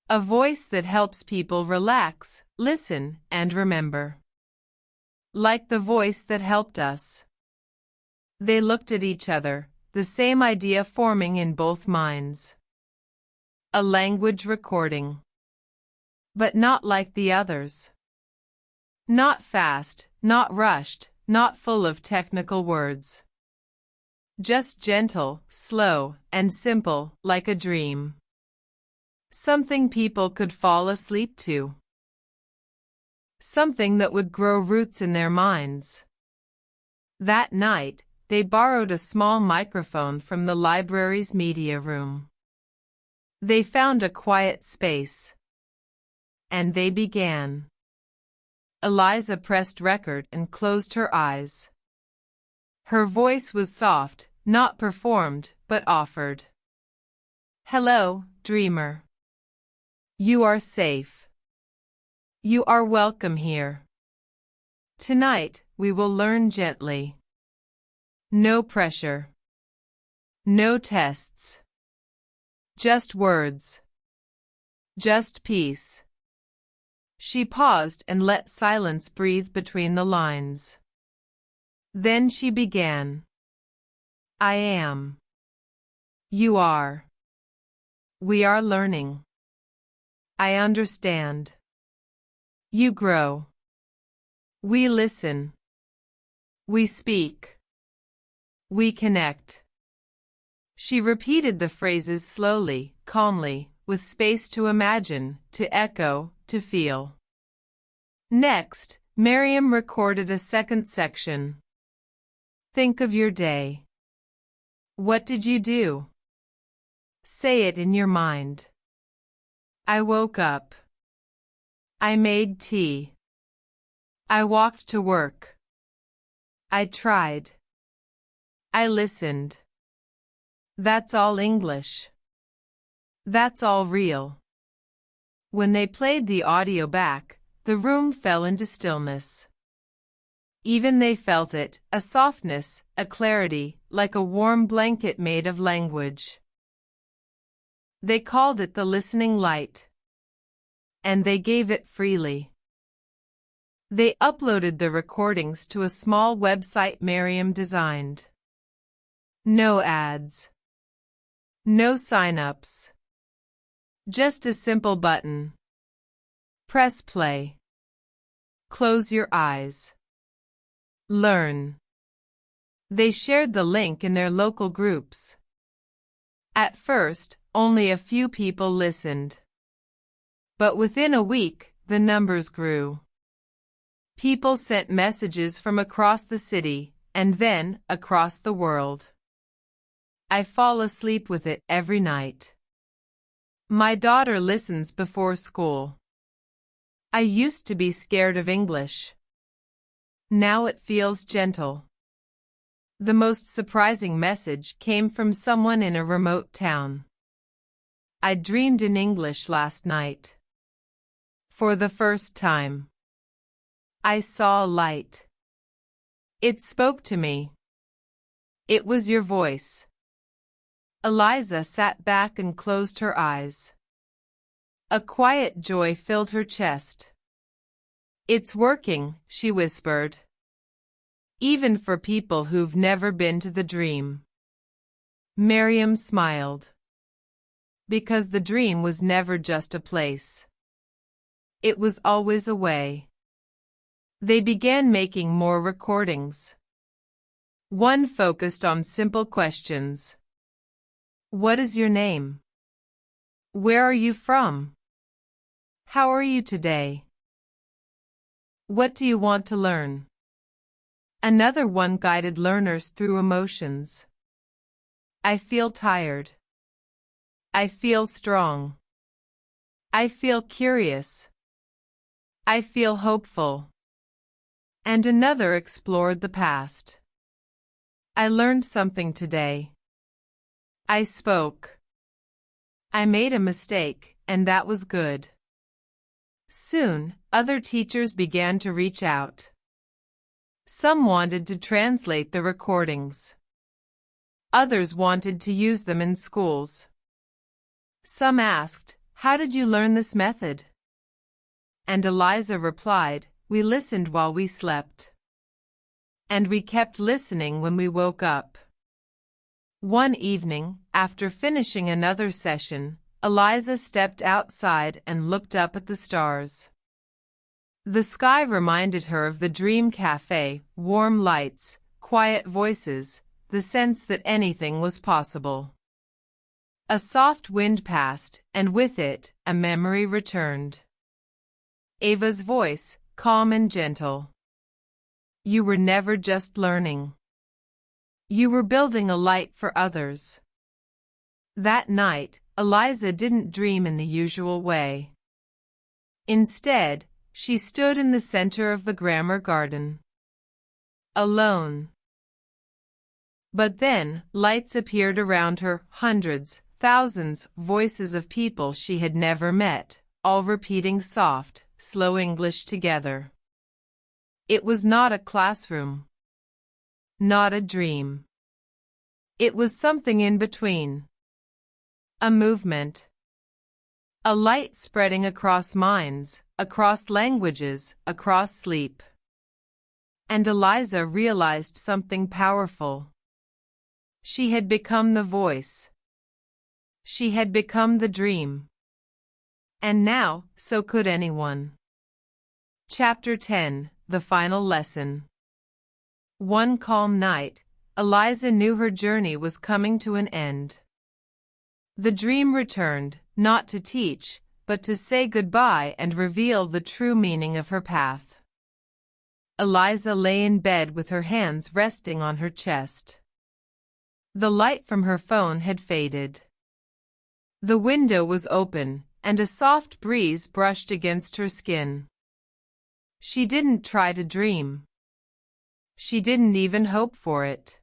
A voice that helps people relax, listen, and remember. Like the voice that helped us." They looked at each other, the same idea forming in both minds. A language recording. But not like the others. Not fast, not rushed, not full of technical words. Just gentle, slow, and simple, like a dream. Something people could fall asleep to. Something that would grow roots in their minds. That night, they borrowed a small microphone from the library's media room. They found a quiet space. And they began. Eliza pressed record and closed her eyes. Her voice was soft, not performed, but offered. "Hello, dreamer. You are safe. You are welcome here. Tonight, we will learn gently. No pressure. No tests. Just words. Just peace." She paused and let silence breathe between the lines. Then she began. "I am. You are. We are learning. I understand. You grow. We listen. We speak. We connect." She repeated the phrases slowly, calmly, with space to imagine, to echo, to feel. Next, Miriam recorded a second section. Think of your day. What did you do? Say it in your mind. I woke up. I made tea. I walked to work. I tried. I listened. That's all English. That's all real. When they played the audio back, the room fell into stillness. Even they felt it, a softness, a clarity, like a warm blanket made of language. They called it the listening light. And they gave it freely. They uploaded the recordings to a small website Miriam designed. No ads. No sign-ups. Just a simple button. Press play. Close your eyes. Learn. They shared the link in their local groups. At first, only a few people listened. But within a week, the numbers grew. People sent messages from across the city, and then across the world. I fall asleep with it every night. My daughter listens before school. I used to be scared of English. Now it feels gentle. The most surprising message came from someone in a remote town. I dreamed in English last night. For the first time. I saw a light. It spoke to me. It was your voice. Eliza sat back and closed her eyes. A quiet joy filled her chest. It's working, she whispered. Even for people who've never been to the dream. Miriam smiled. Because the dream was never just a place. It was always a way. They began making more recordings. One focused on simple questions. What is your name? Where are you from? How are you today? What do you want to learn? Another one guided learners through emotions. I feel tired. I feel strong. I feel curious. I feel hopeful. And another explored the past. I learned something today. I spoke. I made a mistake, and that was good. Soon, other teachers began to reach out. Some wanted to translate the recordings. Others wanted to use them in schools. Some asked, "How did you learn this method?" And Eliza replied, "We listened while we slept. And we kept listening when we woke up." One evening, after finishing another session, Eliza stepped outside and looked up at the stars. The sky reminded her of the dream cafe, warm lights, quiet voices, the sense that anything was possible. A soft wind passed, and with it, a memory returned. Ava's voice, calm and gentle. You were never just learning. You were building a light for others. That night, Eliza didn't dream in the usual way. Instead, she stood in the center of the grammar garden. Alone. But then, lights appeared around her, hundreds, thousands, voices of people she had never met, all repeating soft, slow English together. It was not a classroom. Not a dream. It was something in between. A movement. A light spreading across minds, across languages, across sleep. And Eliza realized something powerful. She had become the voice. She had become the dream. And now, so could anyone. Chapter 10, The Final Lesson. One calm night, Eliza knew her journey was coming to an end. The dream returned, not to teach, but to say goodbye and reveal the true meaning of her path. Eliza lay in bed with her hands resting on her chest. The light from her phone had faded. The window was open, and a soft breeze brushed against her skin. She didn't try to dream. She didn't even hope for it.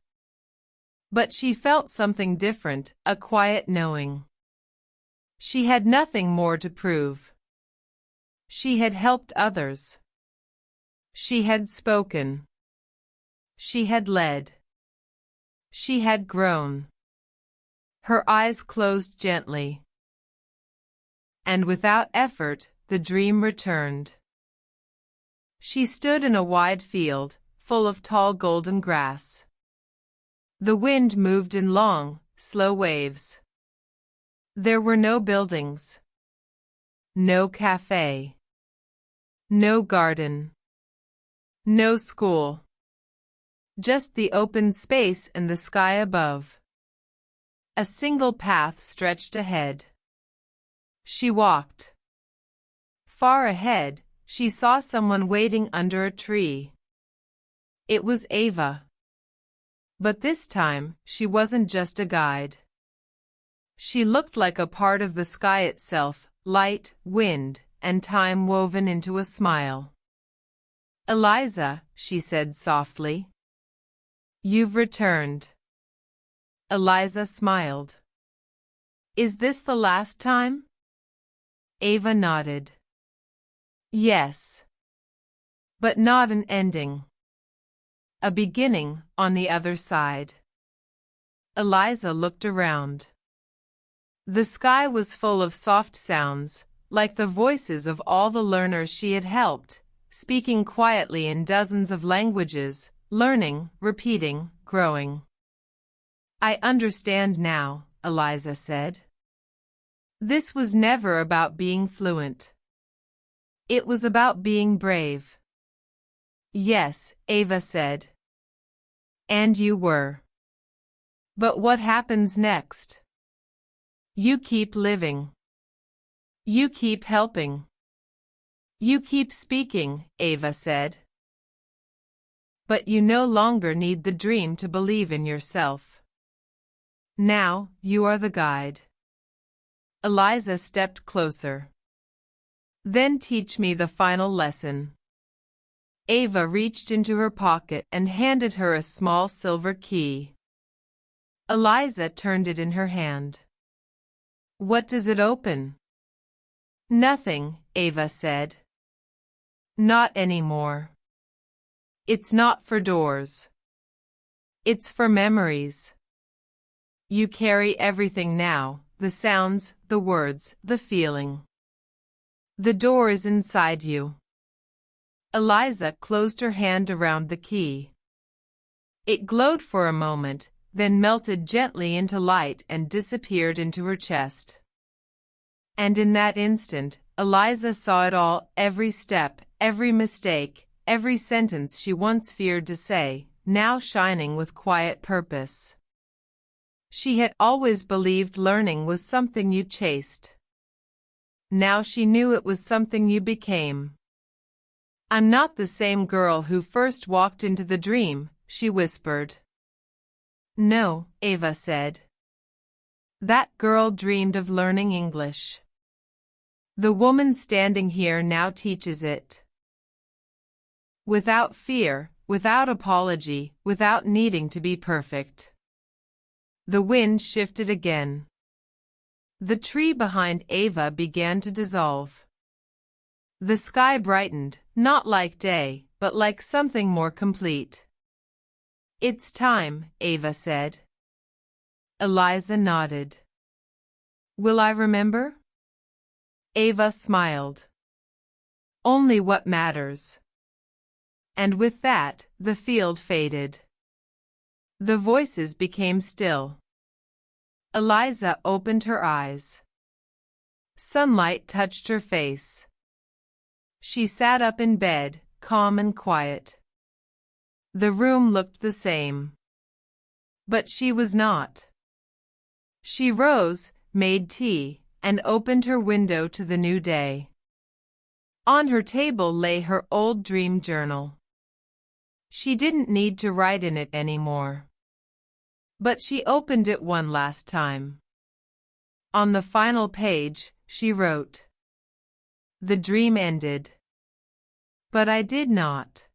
But she felt something different, a quiet knowing. She had nothing more to prove. She had helped others. She had spoken. She had led. She had grown. Her eyes closed gently. And without effort, the dream returned. She stood in a wide field, full of tall golden grass. The wind moved in long, slow waves. There were no buildings. No cafe. No garden. No school. Just the open space and the sky above. A single path stretched ahead. She walked. Far ahead, she saw someone waiting under a tree. It was Ava. But this time, she wasn't just a guide. She looked like a part of the sky itself, light, wind, and time woven into a smile. "Eliza," she said softly. "You've returned." Eliza smiled. "Is this the last time?" Ava nodded. "Yes. But not an ending. A beginning on the other side." Eliza looked around. The sky was full of soft sounds, like the voices of all the learners she had helped, speaking quietly in dozens of languages, learning, repeating, growing. "I understand now," Eliza said. This was never about being fluent. It was about being brave. "Yes," Ava said. "And you were. But what happens next?" "You keep living. You keep helping. You keep speaking," Ava said. "But you no longer need the dream to believe in yourself. Now, you are the guide." Eliza stepped closer. "Then teach me the final lesson." Ava reached into her pocket and handed her a small silver key. Eliza turned it in her hand. "What does it open?" "Nothing," Ava said. "Not anymore. It's not for doors. It's for memories. You carry everything now, the sounds, the words, the feeling. The door is inside you." Eliza closed her hand around the key. It glowed for a moment, then melted gently into light and disappeared into her chest. And in that instant, Eliza saw it all, every step, every mistake, every sentence she once feared to say, now shining with quiet purpose. She had always believed learning was something you chased. Now she knew it was something you became. "I'm not the same girl who first walked into the dream," she whispered. "No," Ava said. "That girl dreamed of learning English. The woman standing here now teaches it. Without fear, without apology, without needing to be perfect." The wind shifted again. The tree behind Ava began to dissolve. The sky brightened, not like day, but like something more complete. "It's time," Ava said. Eliza nodded. "Will I remember?" Ava smiled. "Only what matters." And with that, the field faded. The voices became still. Eliza opened her eyes. Sunlight touched her face. She sat up in bed, calm and quiet. The room looked the same. But she was not. She rose, made tea, and opened her window to the new day. On her table lay her old dream journal. She didn't need to write in it anymore. But she opened it one last time. On the final page, she wrote, "The dream ended. But I did not.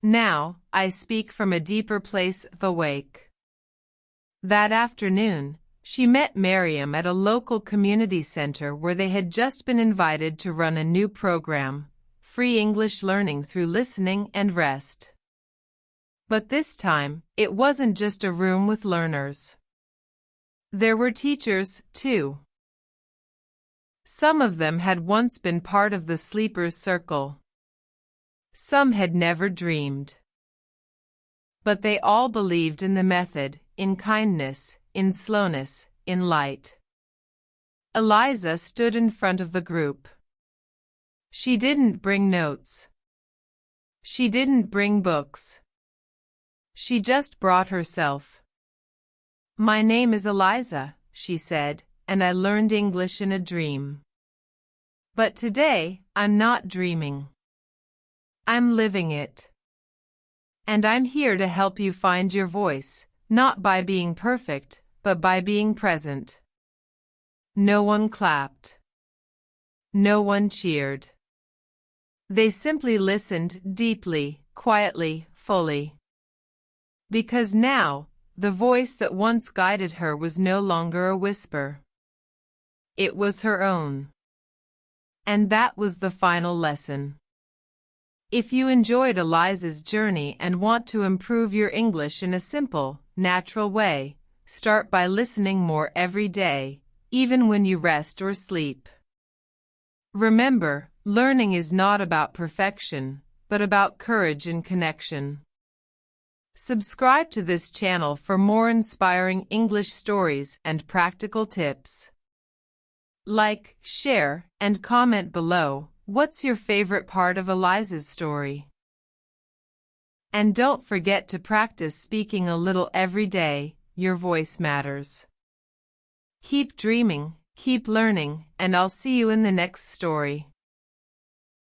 Now, I speak from a deeper place of awake." That afternoon, she met Miriam at a local community center where they had just been invited to run a new program, free English learning through listening and rest. But this time, it wasn't just a room with learners. There were teachers, too. Some of them had once been part of the Sleepers Circle. Some had never dreamed. But they all believed in the method, in kindness, in slowness, in light. Eliza stood in front of the group. She didn't bring notes. She didn't bring books. She just brought herself. "My name is Eliza," she said, "and I learned English in a dream. But today, I'm not dreaming. I'm living it. And I'm here to help you find your voice, not by being perfect, but by being present." No one clapped. No one cheered. They simply listened deeply, quietly, fully. Because now, the voice that once guided her was no longer a whisper. It was her own. And that was the final lesson. If you enjoyed Eliza's journey and want to improve your English in a simple, natural way, start by listening more every day, even when you rest or sleep. Remember, learning is not about perfection, but about courage and connection. Subscribe to this channel for more inspiring English stories and practical tips. Like, share, and comment below. What's your favorite part of Eliza's story? And don't forget to practice speaking a little every day. Your voice matters. Keep dreaming, keep learning, and I'll see you in the next story.